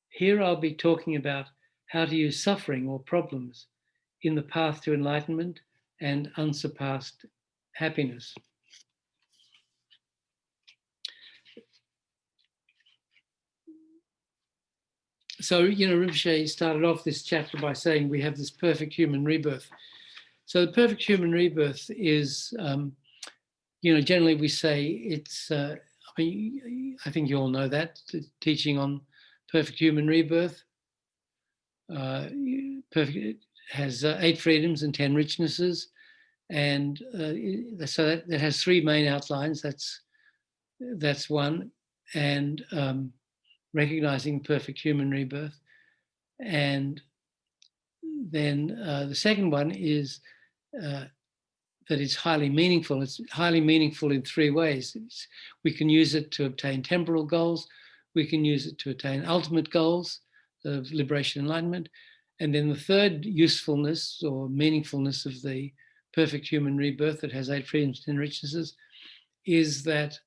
Here I'll be talking about how to use suffering or problems in the path to enlightenment and unsurpassed happiness. So, Rinpoche started off this chapter by saying we have this perfect human rebirth. So the perfect human rebirth is, generally we say it's, I think you all know that, the teaching on perfect human rebirth. Perfect has 8 freedoms and 10 richnesses. And so that has 3 main outlines. That's That's one. And recognizing perfect human rebirth. And then the second one is that it's highly meaningful. It's highly meaningful in three ways. We can use it to obtain temporal goals. We can use it to attain ultimate goals of liberation and enlightenment. And then the third usefulness or meaningfulness of the perfect human rebirth that has 8 freedoms and richnesses is that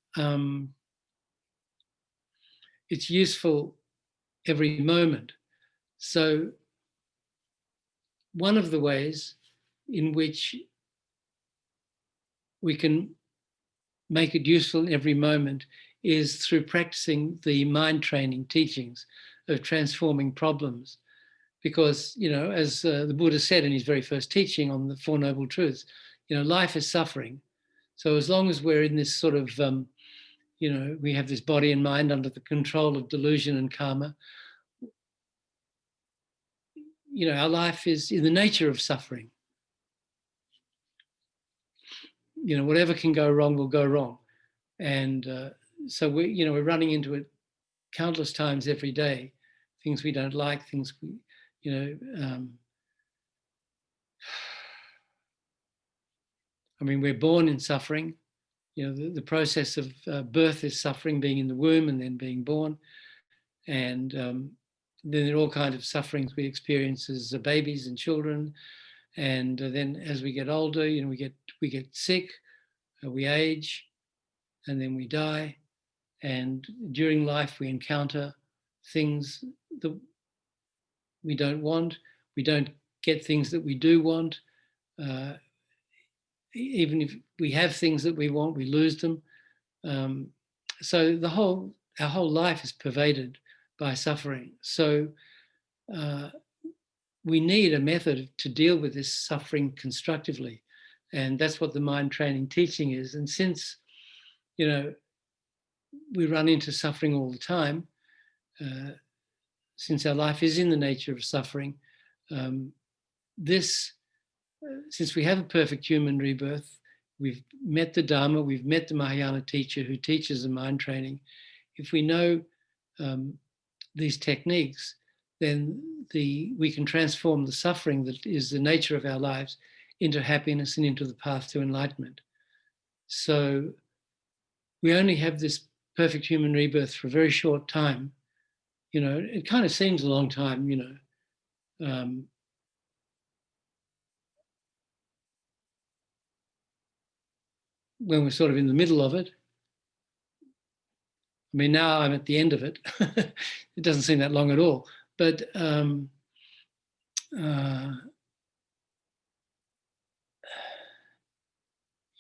it's useful every moment. So one of the ways in which we can make it useful in every moment is through practicing the mind training teachings of transforming problems. Because, as the Buddha said in his very first teaching on the Four Noble Truths, life is suffering. So as long as we're in this sort of, we have this body and mind under the control of delusion and karma, our life is in the nature of suffering. Whatever can go wrong will go wrong. And so we're running into it countless times every day, things we don't like, things we, we're born in suffering. The process of birth is suffering, being in the womb and then being born. And then there are all kinds of sufferings we experience as babies and children. And then as we get older, we get sick, we age, and then we die. And during life, we encounter things that we don't want. We don't get things that we do want. Even if we have things that we want, we lose them. So our whole life is pervaded by suffering. So we need a method to deal with this suffering constructively. And that's what the mind training teaching is. And since, we run into suffering all the time, since our life is in the nature of suffering, since we have a perfect human rebirth, we've met the Dharma, we've met the Mahayana teacher who teaches the mind training. If we know these techniques, then we can transform the suffering that is the nature of our lives into happiness and into the path to enlightenment. So we only have this perfect human rebirth for a very short time. It kind of seems a long time, when we're sort of in the middle of it. Now I'm at the end of it. It doesn't seem that long at all. But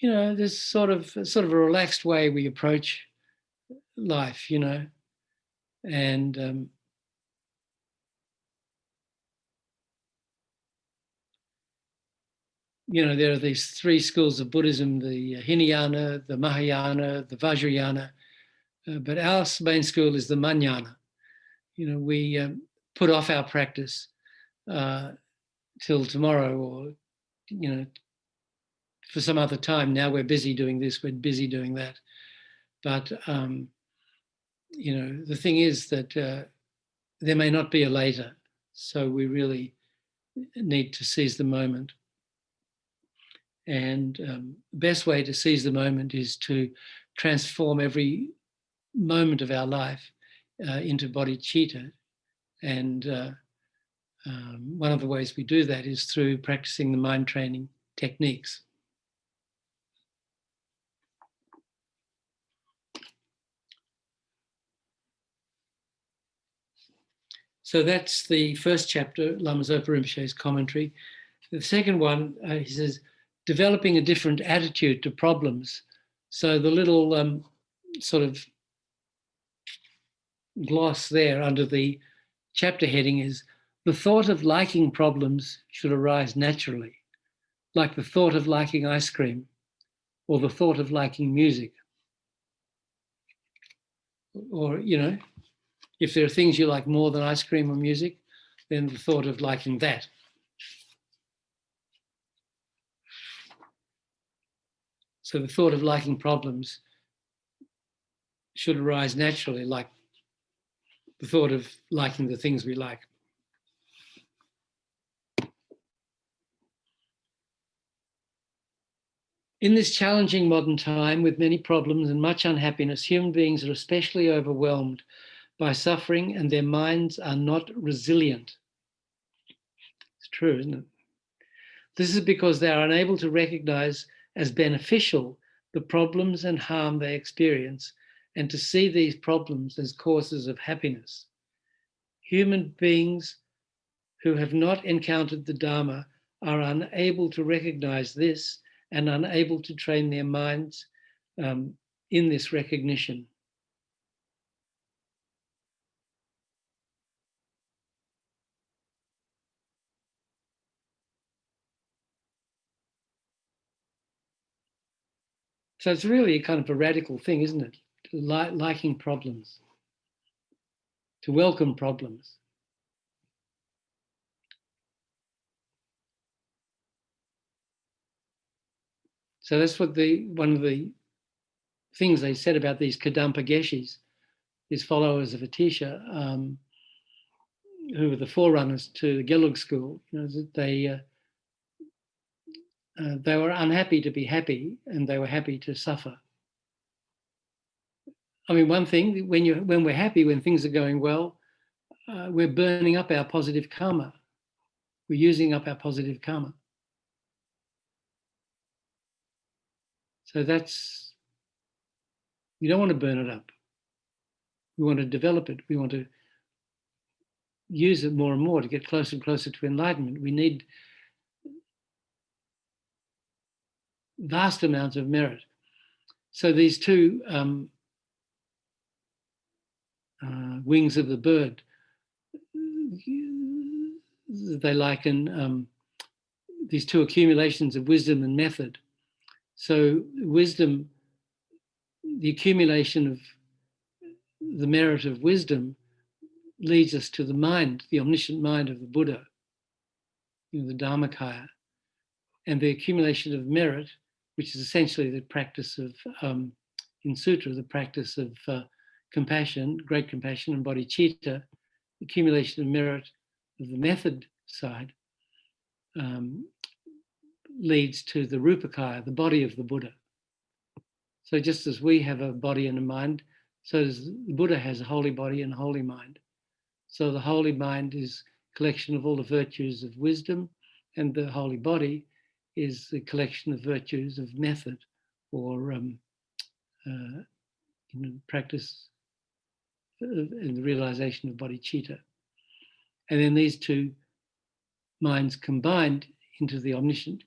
there's sort of a relaxed way we approach life, and there are these 3 schools of Buddhism: the Hinayana, the Mahayana, the Vajrayana. But our main school is the Manana. We put off our practice till tomorrow, or for some other time. Now we're busy doing this, we're busy doing that. But the thing is that there may not be a later, so we really need to seize the moment. And the best way to seize the moment is to transform every moment of our life into bodhicitta. And one of the ways we do that is through practicing the mind training techniques. So that's the first chapter, Lama Zopa Rinpoche's commentary. The second one, he says, developing a different attitude to problems. So the little sort of gloss there under the chapter heading is, the thought of liking problems should arise naturally, like the thought of liking ice cream or the thought of liking music. Or, if there are things you like more than ice cream or music, then the thought of liking that. So the thought of liking problems should arise naturally, like the thought of liking the things we like. In this challenging modern time with many problems and much unhappiness, human beings are especially overwhelmed by suffering and their minds are not resilient. It's true, isn't it? This is because they are unable to recognize as beneficial the problems and harm they experience and to see these problems as causes of happiness. Human beings who have not encountered the Dharma are unable to recognize this and unable to train their minds in this recognition. So it's really kind of a radical thing, isn't it? Liking problems, to welcome problems. So that's what one of the things they said about these Kadampa Geshis, these followers of Atisha, who were the forerunners to the Gelug school. You know, that they were unhappy to be happy, and they were happy to suffer. I mean, one thing, when we're happy, when things are going well, we're burning up our positive karma. We're using up our positive karma. So we don't want to burn it up. We want to develop it. We want to use it more and more to get closer and closer to enlightenment. We need vast amounts of merit. So these two wings of the bird, they liken these two accumulations of wisdom and method. So wisdom, the accumulation of the merit of wisdom leads us to the mind, the omniscient mind of the Buddha, you know, the Dharmakaya. And the accumulation of merit, which is essentially the practice of, in Sutra, the practice of compassion, great compassion and bodhicitta, accumulation of merit of the method side leads to the Rupakaya, the body of the Buddha. So just as we have a body and a mind, so does the Buddha has a holy body and a holy mind. So the holy mind is a collection of all the virtues of wisdom, and the holy body is the collection of virtues of method or practice and the realization of bodhicitta. And then these two minds combined into the omniscient,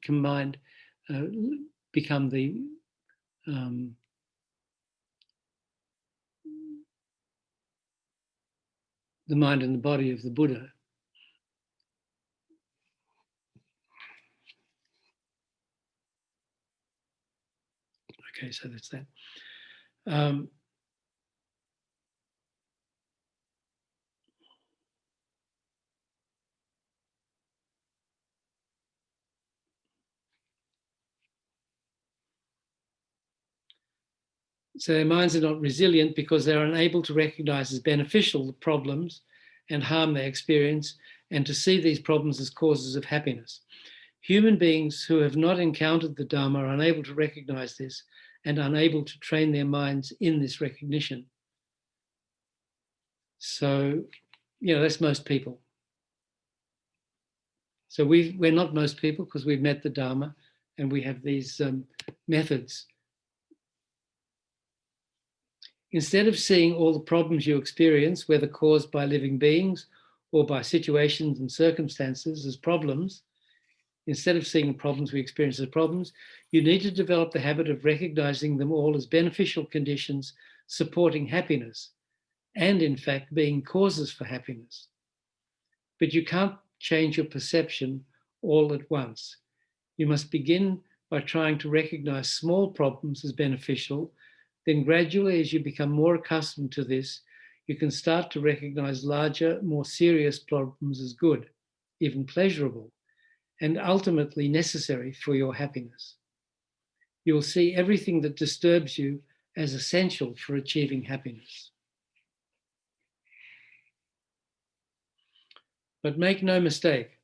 become the mind and the body of the Buddha. Okay, so that's that. So their minds are not resilient because they're unable to recognize as beneficial the problems and harm they experience and to see these problems as causes of happiness. Human beings who have not encountered the Dharma are unable to recognize this and unable to train their minds in this recognition. So, you know, that's most people. So we're not most people because we've met the Dharma and we have these methods. Instead of seeing all the problems you experience, whether caused by living beings or by situations and circumstances as problems, instead of seeing problems we experience as problems, you need to develop the habit of recognizing them all as beneficial conditions supporting happiness and, in fact, being causes for happiness. But you can't change your perception all at once. You must begin by trying to recognize small problems as beneficial. Then gradually, as you become more accustomed to this, you can start to recognize larger, more serious problems as good, even pleasurable, and ultimately necessary for your happiness. You will see everything that disturbs you as essential for achieving happiness. But make no mistake,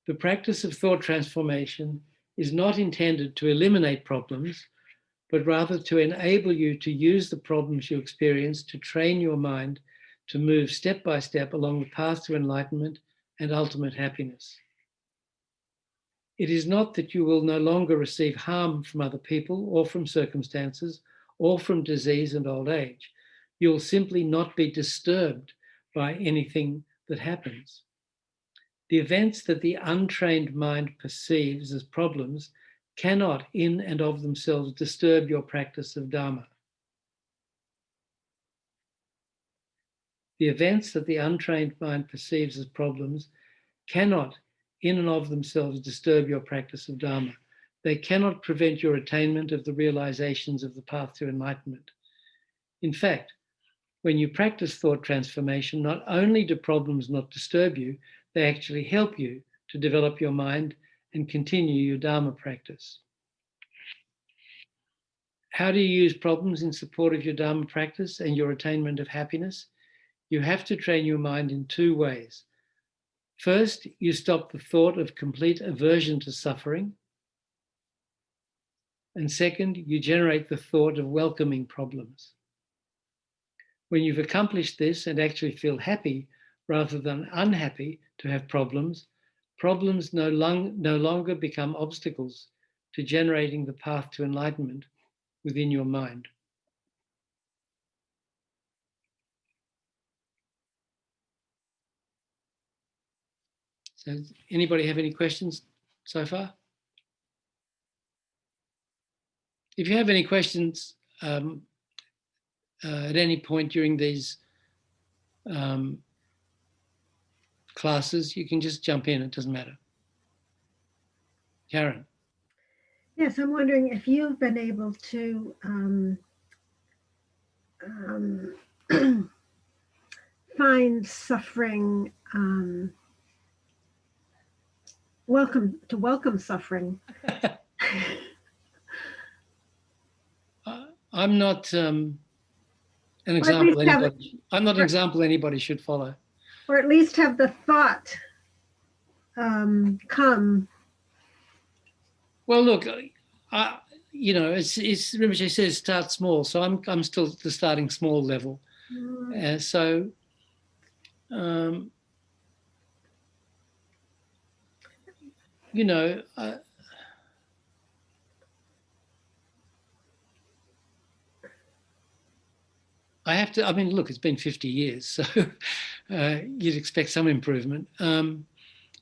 the practice of thought transformation is not intended to eliminate problems, but rather to enable you to use the problems you experience to train your mind to move step by step along the path to enlightenment and ultimate happiness. It is not that you will no longer receive harm from other people or from circumstances or from disease and old age. You'll simply not be disturbed by anything that happens. The events that the untrained mind perceives as problems cannot in and of themselves disturb your practice of Dharma. The events that the untrained mind perceives as problems cannot in and of themselves disturb your practice of Dharma. They cannot prevent your attainment of the realizations of the path to enlightenment. In fact, when you practice thought transformation, not only do problems not disturb you, they actually help you to develop your mind and continue your Dharma practice. How do you use problems in support of your Dharma practice and your attainment of happiness? You have to train your mind in two ways. First, you stop the thought of complete aversion to suffering. And second, you generate the thought of welcoming problems. When you've accomplished this and actually feel happy rather than unhappy to have problems, problems no longer become obstacles to generating the path to enlightenment within your mind. So, anybody have any questions so far? If you have any questions at any point during these classes, you can just jump in, it doesn't matter. Karen. Yes, I'm wondering if you've been able to find suffering, welcome suffering. I'm not an example anybody. I'm not an example anybody should follow. Or at least have the thought come. Well, look, you know, it's Rinpoche says start small, so I'm still at the starting small level. So, you know, I have to, I mean, look, it's been 50 years, so you'd expect some improvement.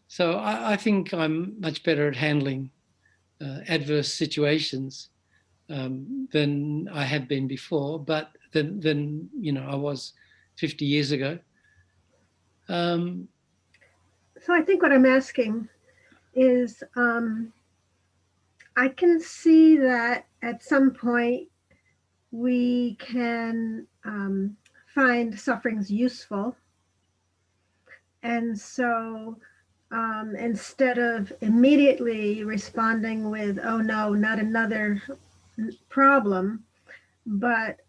So I think I'm much better at handling adverse situations than I have been before, but than you know, I was 50 years ago. So I think what I'm asking is, I can see that at some point we can find sufferings useful. And so instead of immediately responding with, oh no, not another problem, but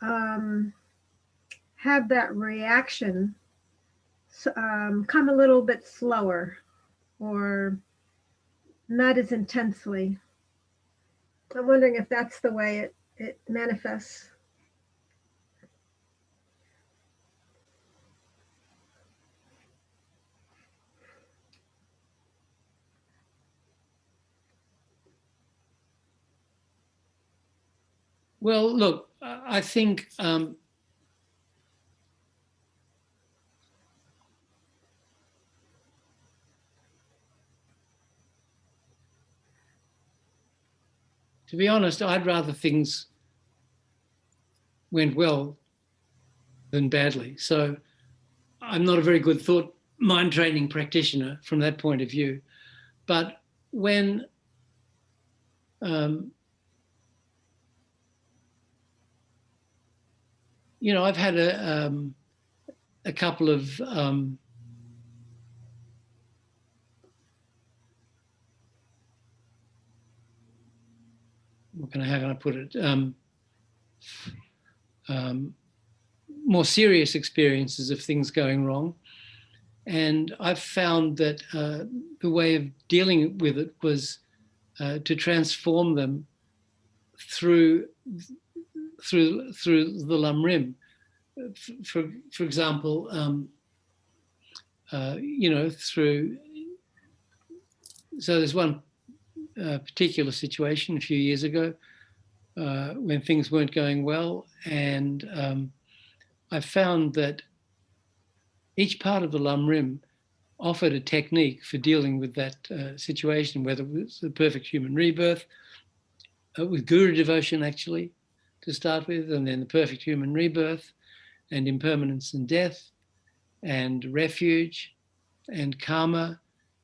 have that reaction come a little bit slower or not as intensely. I'm wondering if that's the way it manifests. Well, look, I think to be honest, I'd rather things went well than badly. So I'm not a very good thought mind training practitioner from that point of view. But when you know, I've had a couple of how can I put it? more serious experiences of things going wrong. And I've found that the way of dealing with it was to transform them through the Lam Rim. For example, through. So there's one particular situation a few years ago when things weren't going well, and I found that each part of the Lam Rim offered a technique for dealing with that situation, whether it was the perfect human rebirth, with guru devotion actually to start with, and then the perfect human rebirth, and impermanence and death, and refuge, and karma,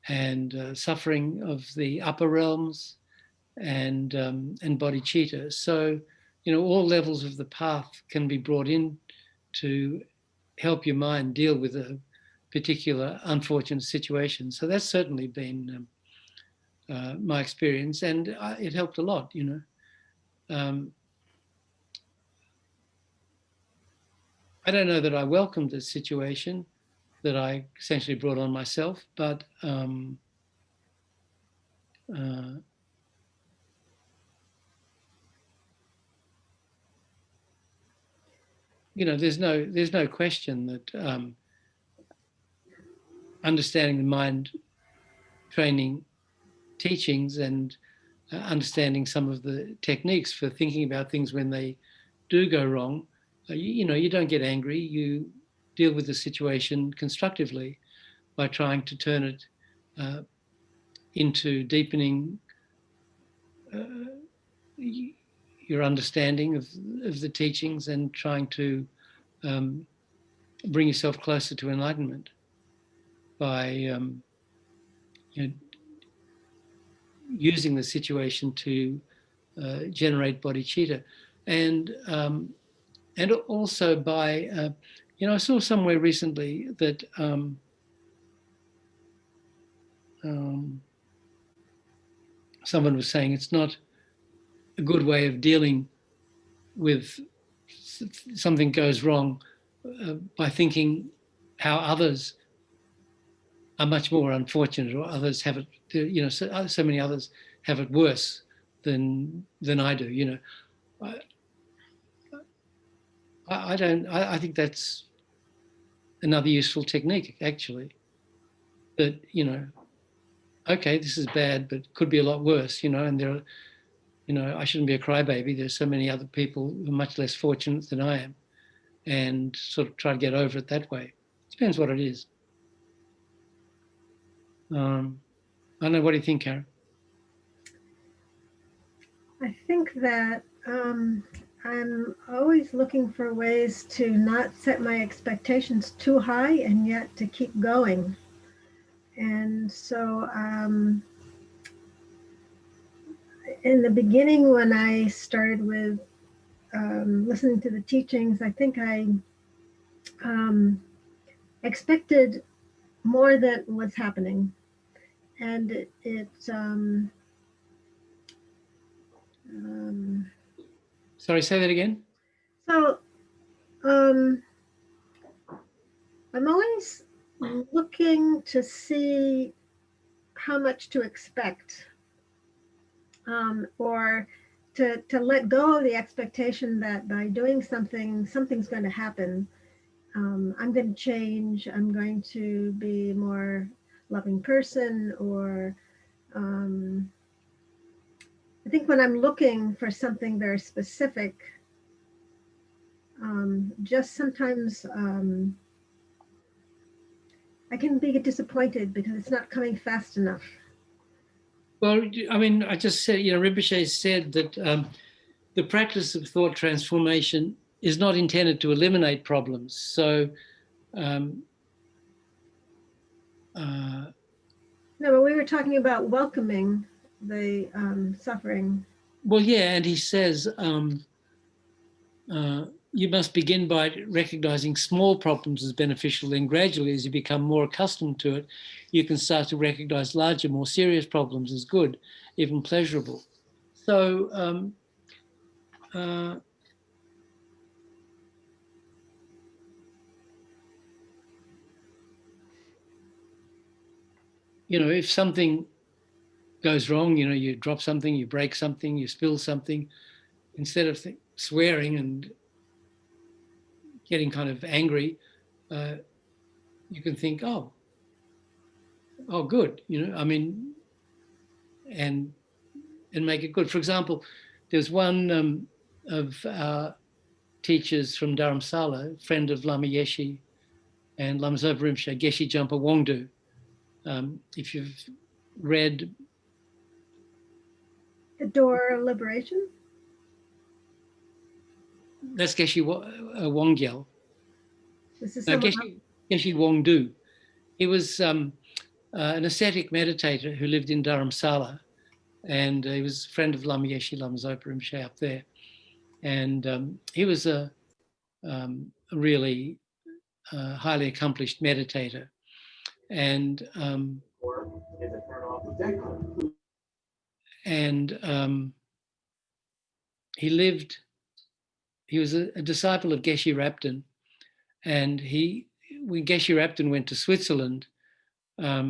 and suffering of the upper realms, and bodhicitta. So, all levels of the path can be brought in to help your mind deal with a particular unfortunate situation. So that's certainly been my experience, and it helped a lot, I don't know that I welcomed the situation that I essentially brought on myself, but there's no question that understanding the mind training teachings and understanding some of the techniques for thinking about things when they do go wrong, you don't get angry. You deal with the situation constructively by trying to turn it into deepening your understanding of the teachings and trying to bring yourself closer to enlightenment by using the situation to generate bodhicitta, and also by I saw somewhere recently that someone was saying it's not a good way of dealing with something goes wrong by thinking how others are much more unfortunate, or others have it, so many others have it worse than I do. I don't. I think that's another useful technique, actually. That okay, this is bad, but could be a lot worse, and there are, I shouldn't be a crybaby. There's so many other people who are much less fortunate than I am, and sort of try to get over it that way. Depends what it is. I don't know. What do you think, Karen? I think that I'm always looking for ways to not set my expectations too high and yet to keep going. And so in the beginning, when I started with listening to the teachings, I think I expected more than was happening. And Sorry, say that again. So I'm always looking to see how much to expect, or to let go of the expectation that by doing something's going to happen. I'm going to change. I'm going to be a more loving person, or I think when I'm looking for something very specific, just sometimes I can be disappointed because it's not coming fast enough. Well, I mean, I just said, Rinpoche said that the practice of thought transformation is not intended to eliminate problems. So, no, but we were talking about welcoming the suffering. Well, yeah, and he says you must begin by recognizing small problems as beneficial, then gradually, as you become more accustomed to it, you can start to recognize larger, more serious problems as good, even pleasurable. So, if something goes wrong, you drop something, you break something, you spill something, instead of swearing and getting kind of angry, you can think, oh, good, I mean, and make it good. For example, there's one of our teachers from Dharamsala, friend of Lama Yeshe and Lama Zopa Rinpoche, Geshe Jumpa Wongdu. If you've read... Adore Liberation? That's Geshe Wongyal. This is No, someone Geshe Wongdu. He was an ascetic meditator who lived in Dharamsala, and he was a friend of Lama Yeshe, Lama Zopa Rinpoche up there. And he was a really highly accomplished meditator. And he was a disciple of Geshe Rabden, and when Geshe Rabden went to Switzerland, I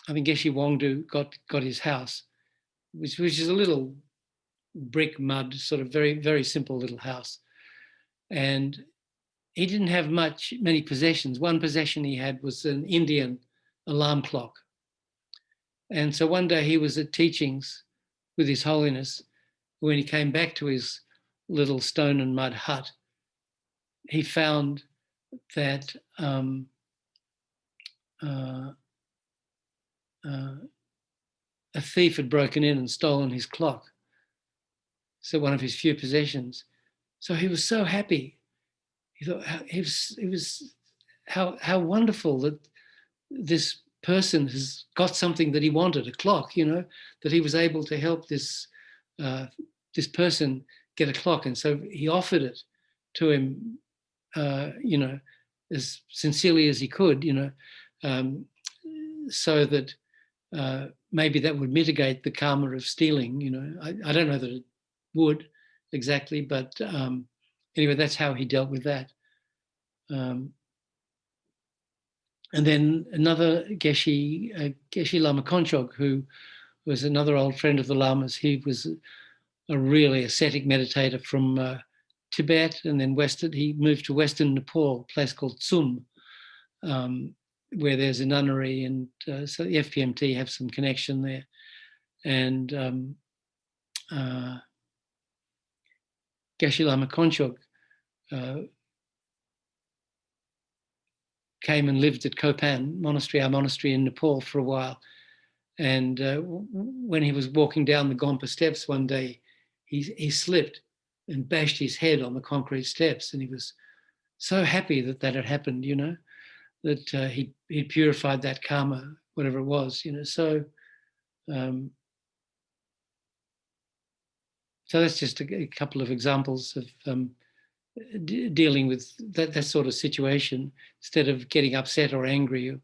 think Geshe Wongdu got his house, which is a little brick mud, sort of very, very simple little house. And he didn't have many possessions. One possession he had was an Indian alarm clock. And so one day he was at teachings with His Holiness. When he came back to his little stone and mud hut, he found that a thief had broken in and stolen his clock. So one of his few possessions. So he was so happy. He thought it was how wonderful that this person has got something that he wanted, a clock, that he was able to help this person get a clock. And so he offered it to him, as sincerely as he could, so that maybe that would mitigate the karma of stealing. I don't know that it would exactly, but anyway, that's how he dealt with that. And then another Geshe Lama Konchog, who was another old friend of the Lamas. He was a really ascetic meditator from Tibet, and then he moved to Western Nepal, a place called Tsum, where there's a nunnery, and so the FPMT have some connection there. And Geshe Lama Konchog came and lived at Kopan Monastery, our monastery in Nepal, for a while. And when he was walking down the Gompa steps one day, he slipped and bashed his head on the concrete steps. And he was so happy that had happened, that he'd purified that karma, whatever it was, So that's just a couple of examples of dealing with that sort of situation, instead of getting upset or angry,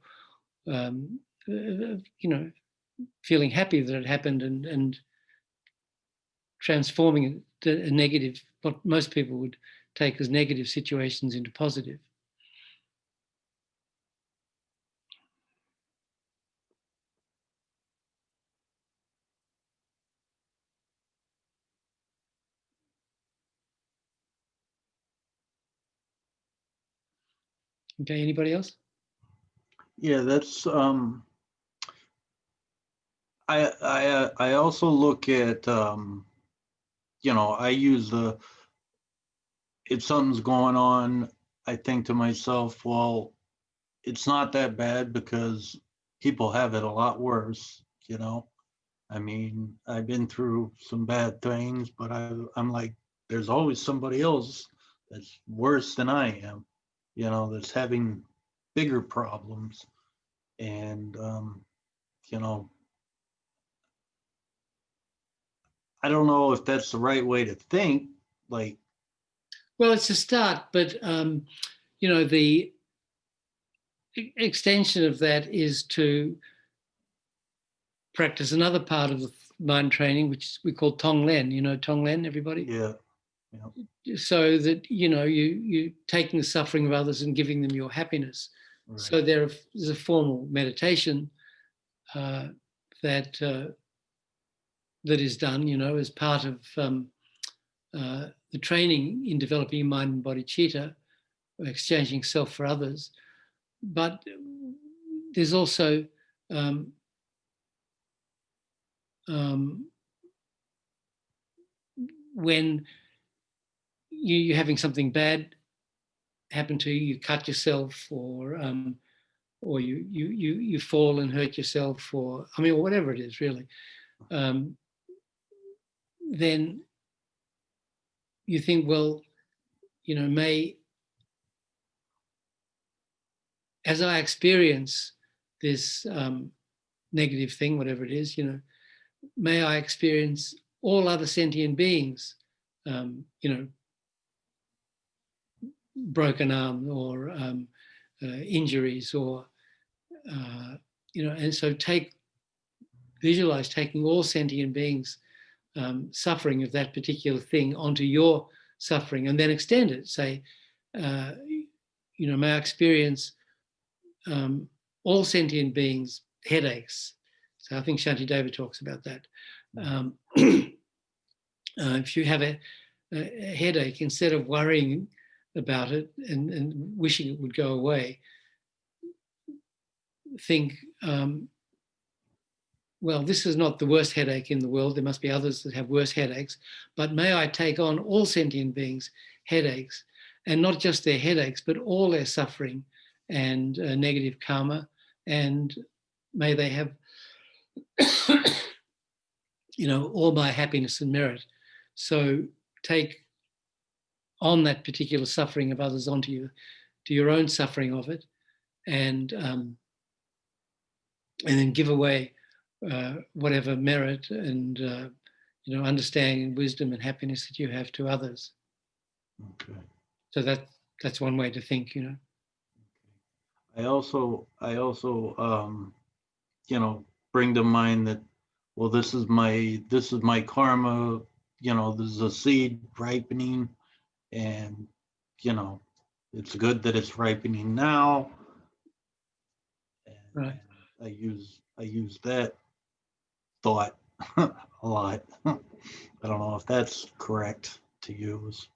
feeling happy that it happened and transforming a negative, what most people would take as negative situations, into positive. Okay, anybody else? Yeah, that's I also look at I use if something's going on, I think to myself, well, it's not that bad because people have it a lot worse, I mean, I've been through some bad things, but I'm like, there's always somebody else that's worse than I am, that's having bigger problems. And, I don't know if that's the right way to think. Well, it's a start, but the extension of that is to practice another part of the mind training, which we call Tonglen. Tonglen, everybody? Yeah. So that, you taking the suffering of others and giving them your happiness. Right. So there's a formal meditation that is done, as part of the training in developing mind and body chitta, exchanging self for others. But there's also when you're having something bad happen to you, you cut yourself, or you fall and hurt yourself, or whatever it is really, then you think, well, as I experience this negative thing, whatever it is, may I experience all other sentient beings, broken arm, or injuries, or and so visualize taking all sentient beings suffering of that particular thing onto your suffering, and then extend it. Say, may I experience all sentient beings headaches. So I think Shantideva talks about that. If you have a headache, instead of worrying about it and wishing it would go away, think, well, this is not the worst headache in the world. There must be others that have worse headaches, but may I take on all sentient beings' headaches, and not just their headaches, but all their suffering and negative karma, and may they have all my happiness and merit. So take on that particular suffering of others onto you, to your own suffering of it, and then give away whatever merit and understanding, wisdom, and happiness that you have to others. Okay. So that's one way to think. I also bring to mind that, well, this is my karma. This is a seed ripening, and it's good that it's ripening now. And Right. I use that thought a lot. I don't know if that's correct to use.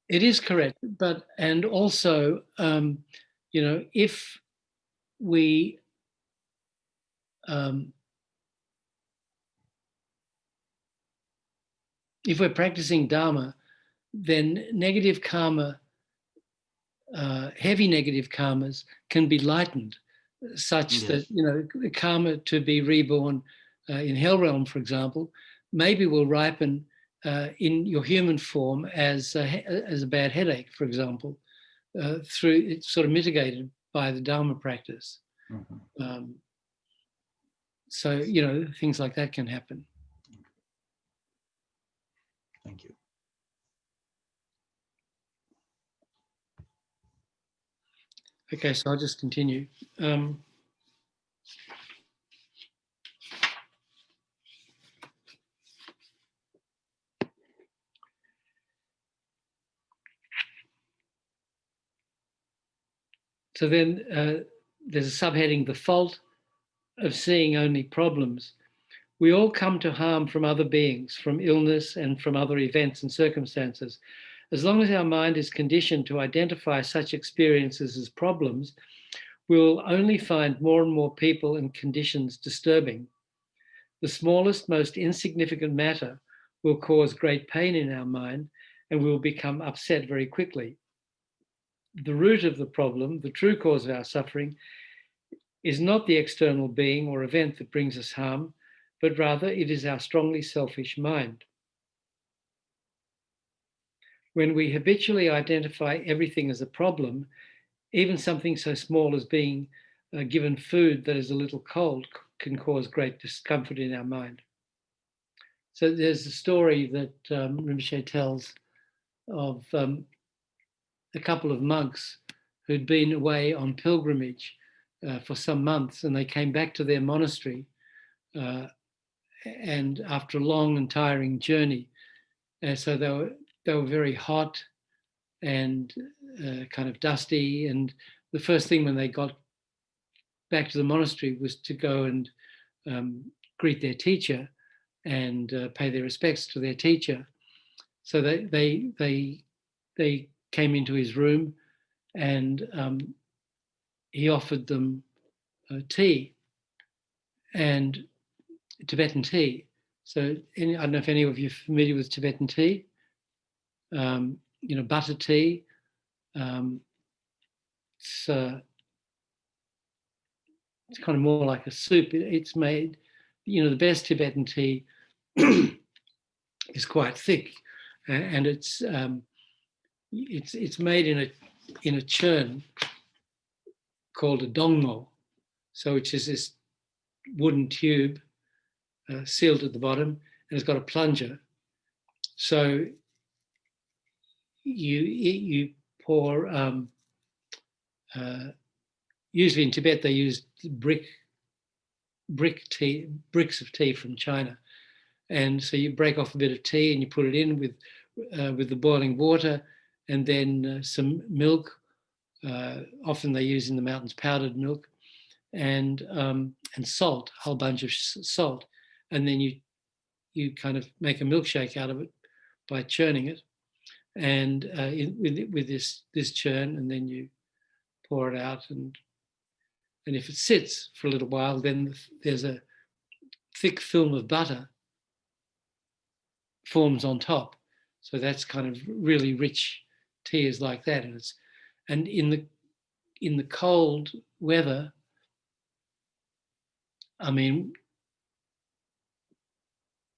It is correct, and also, if we if we're practicing Dharma, then negative karma, heavy negative karmas, can be lightened, such that the karma to be reborn in Hell Realm, for example, maybe will ripen in your human form as a bad headache, for example, through it's sort of mitigated by the Dharma practice. Mm-hmm. So things like that can happen. Thank you. Okay, so I'll just continue. So then there's a subheading, the fault of seeing only problems. We all come to harm from other beings, from illness, and from other events and circumstances. As long as our mind is conditioned to identify such experiences as problems, we will only find more and more people and conditions disturbing. The smallest, most insignificant matter will cause great pain in our mind, and we will become upset very quickly. The root of the problem, the true cause of our suffering, is not the external being or event that brings us harm, but rather it is our strongly selfish mind. When we habitually identify everything as a problem, even something so small as being given food that is a little cold can cause great discomfort in our mind. So there's a story that Rinpoche tells of a couple of monks who'd been away on pilgrimage for some months, and they came back to their monastery, and after a long and tiring journey, so they were very hot and kind of dusty. And the first thing when they got back to the monastery was to go and greet their teacher and pay their respects to their teacher. So they came into his room, and he offered them tea, and Tibetan tea. So I don't know if any of you are familiar with Tibetan tea. Butter tea. It's kind of more like a soup. It's made, the best Tibetan tea is quite thick, and it's made in a churn called a dongmo. So which is this wooden tube sealed at the bottom, and it's got a plunger. So you pour. Usually in Tibet they use bricks of tea from China, and so you break off a bit of tea and you put it in with the boiling water, and then some milk. Often they use in the mountains powdered milk, and salt, a whole bunch of salt, and then you kind of make a milkshake out of it by churning it, and with this churn, and then you pour it out, and if it sits for a little while, then there's a thick film of butter forms on top. So that's kind of really rich tea is like that, and in the cold weather, I mean,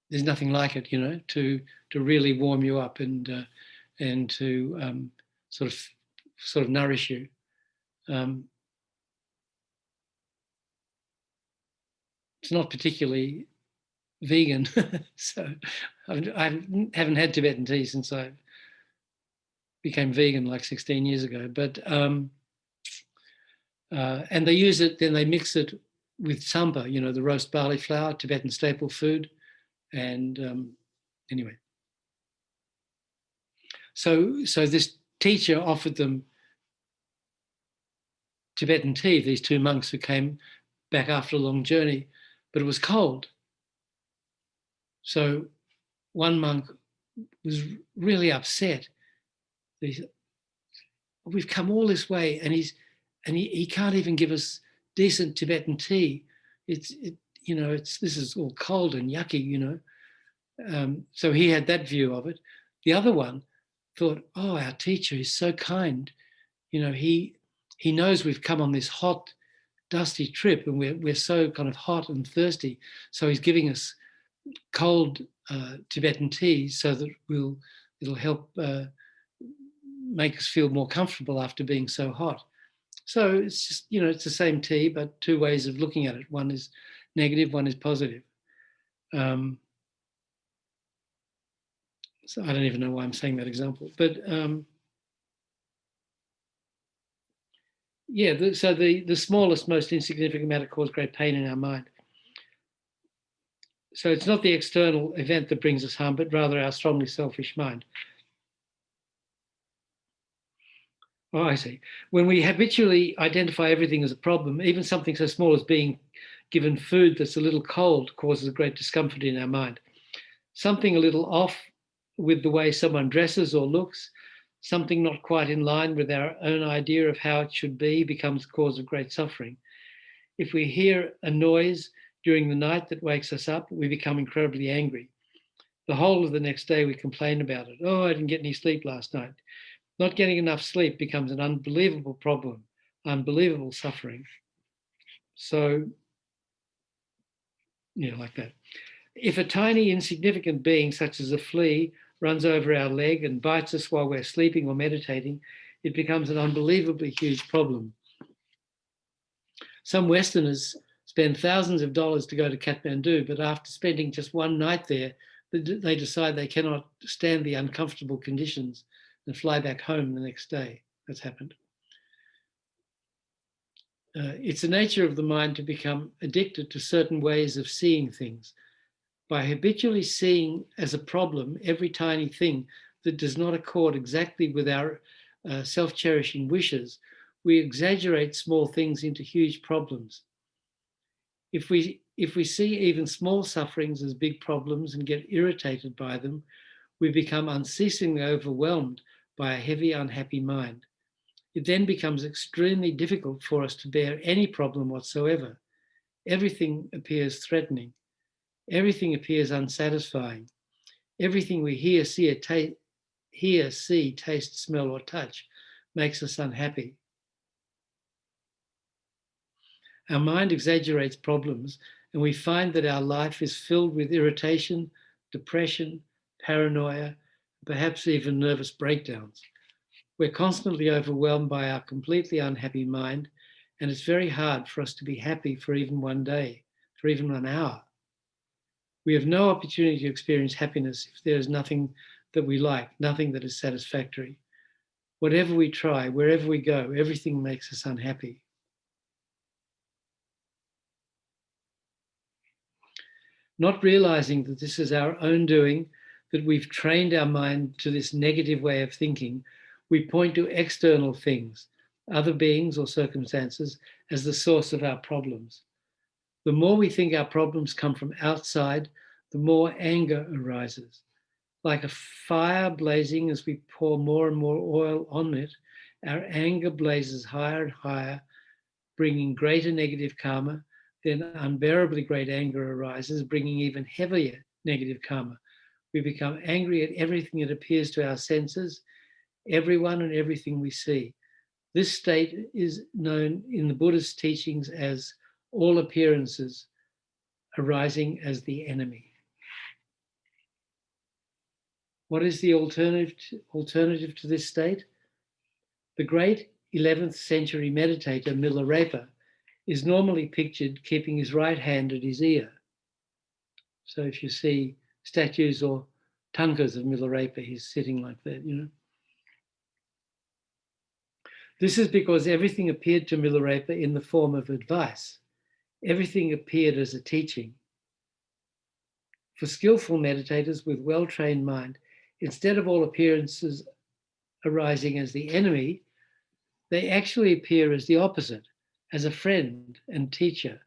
there's nothing like it, to really warm you up and to sort of nourish you. It's not particularly vegan, so I haven't had Tibetan tea since I became vegan like 16 years ago. But and they use it, then they mix it with samba, the roast barley flour, Tibetan staple food, and anyway. So this teacher offered them Tibetan tea, these two monks who came back after a long journey, but it was cold. So one monk was really upset. He said, we've come all this way, and he can't even give us decent Tibetan tea. This is all cold and yucky, So he had that view of it. The other one thought, oh, our teacher is so kind. He knows we've come on this hot, dusty trip, and we're so kind of hot and thirsty. So he's giving us cold Tibetan tea so that it'll help make us feel more comfortable after being so hot. So it's just, it's the same tea, but two ways of looking at it. One is negative, one is positive. So I don't even know why I'm saying that example, but so the smallest, most insignificant matter causes great pain in our mind. So it's not the external event that brings us harm, but rather our strongly selfish mind. Oh, I see. When we habitually identify everything as a problem, even something so small as being given food that's a little cold causes a great discomfort in our mind. Something a little off with the way someone dresses or looks, something not quite in line with our own idea of how it should be becomes the cause of great suffering. If we hear a noise during the night that wakes us up, we become incredibly angry. The whole of the next day we complain about it. Oh, I didn't get any sleep last night. Not getting enough sleep becomes an unbelievable problem, unbelievable suffering. So, like that. If a tiny, insignificant being, such as a flea, runs over our leg and bites us while we're sleeping or meditating, it becomes an unbelievably huge problem. Some Westerners spend thousands of dollars to go to Kathmandu, but after spending just one night there, they decide they cannot stand the uncomfortable conditions and fly back home the next day. That's happened. It's the nature of the mind to become addicted to certain ways of seeing things. By habitually seeing as a problem every tiny thing that does not accord exactly with our self-cherishing wishes, we exaggerate small things into huge problems. If we see even small sufferings as big problems and get irritated by them, we become unceasingly overwhelmed by a heavy, unhappy mind. It then becomes extremely difficult for us to bear any problem whatsoever. Everything appears threatening. Everything appears unsatisfying. Everything we hear, see, taste, smell, or touch makes us unhappy. Our mind exaggerates problems, and we find that our life is filled with irritation, depression, paranoia, perhaps even nervous breakdowns. We're constantly overwhelmed by our completely unhappy mind, and it's very hard for us to be happy for even one day, for even 1 hour. We have no opportunity to experience happiness if there is nothing that we like, nothing that is satisfactory. Whatever we try, wherever we go, everything makes us unhappy. Not realizing that this is our own doing, that we've trained our mind to this negative way of thinking, we point to external things, other beings or circumstances, as the source of our problems. The more we think our problems come from outside, the more anger arises. Like a fire blazing, as we pour more and more oil on it, our anger blazes higher and higher, bringing greater negative karma. Then unbearably great anger arises, bringing even heavier negative karma. We become angry at everything that appears to our senses, everyone and everything we see. This state is known in the Buddhist teachings as all appearances arising as the enemy. What is the alternative to this state? The great 11th century meditator Milarepa is normally pictured keeping his right hand at his ear. So if you see statues or tankas of Milarepa, he's sitting like that, you know. This is because everything appeared to Milarepa in the form of advice. Everything appeared as a teaching. For skillful meditators with well-trained mind, instead of all appearances arising as the enemy, they actually appear as the opposite, as a friend and teacher.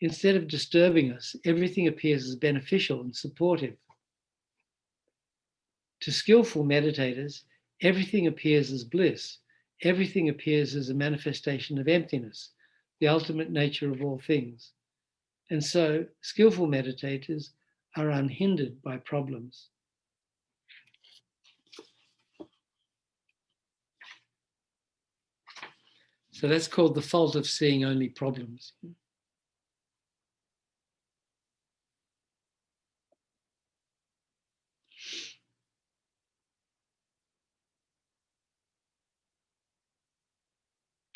Instead of disturbing us, everything appears as beneficial and supportive. To skillful meditators, everything appears as bliss. Everything appears as a manifestation of emptiness, the ultimate nature of all things. And so, skillful meditators are unhindered by problems. So that's called the fault of seeing only problems.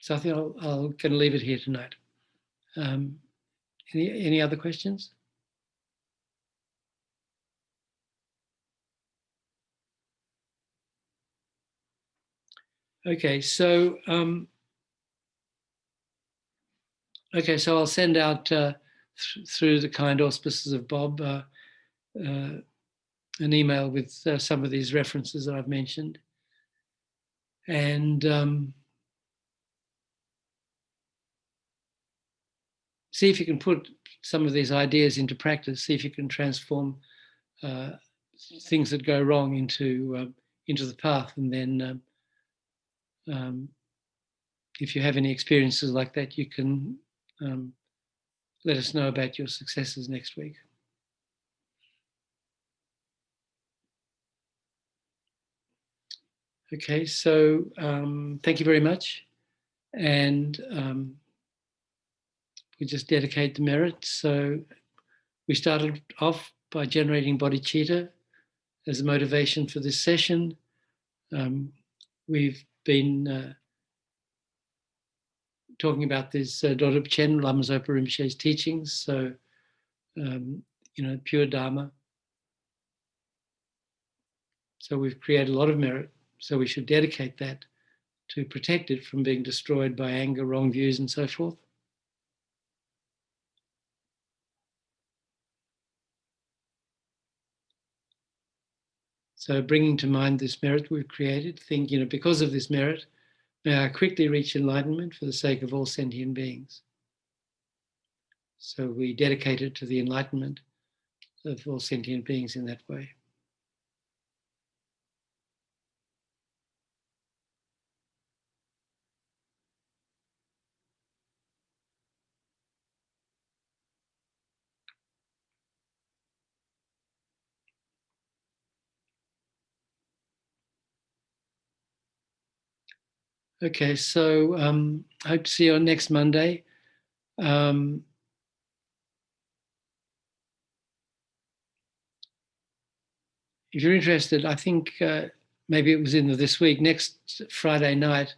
So I think I'll going to leave it here tonight. Any other questions? Okay, so I'll send out through the kind auspices of Bob an email with some of these references that I've mentioned, and see if you can put some of these ideas into practice. See if you can transform things that go wrong into the path, and then if you have any experiences like that, you can let us know about your successes next week. Okay, so thank you very much. And we just dedicate the merit. So we started off by generating bodhicitta as a motivation for this session. We've been talking about this Dorub Chen, Lama Zopa Rinpoche's teachings. So, pure Dharma. So we've created a lot of merit. So we should dedicate that to protect it from being destroyed by anger, wrong views, and so forth. So bringing to mind this merit we've created, think, because of this merit, May I quickly reach enlightenment for the sake of all sentient beings. So we dedicate it to the enlightenment of all sentient beings in that way. Okay, so hope to see you on next Monday. If you're interested, I think maybe it was in this week, next Friday night,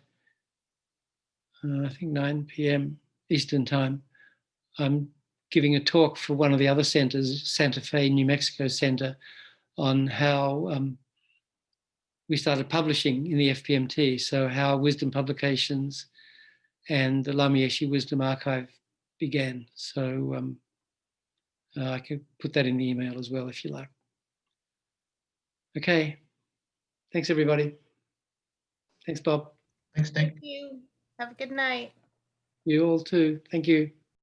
I think 9 p.m. Eastern time, I'm giving a talk for one of the other centers, Santa Fe, New Mexico Center, on how we started publishing in the FPMT. So how Wisdom Publications and the Lama Yeshe Wisdom Archive began. So I could put that in the email as well if you like. Okay. Thanks, everybody. Thanks, Bob. Thanks, Nick. Thank you. Have a good night. You all too. Thank you.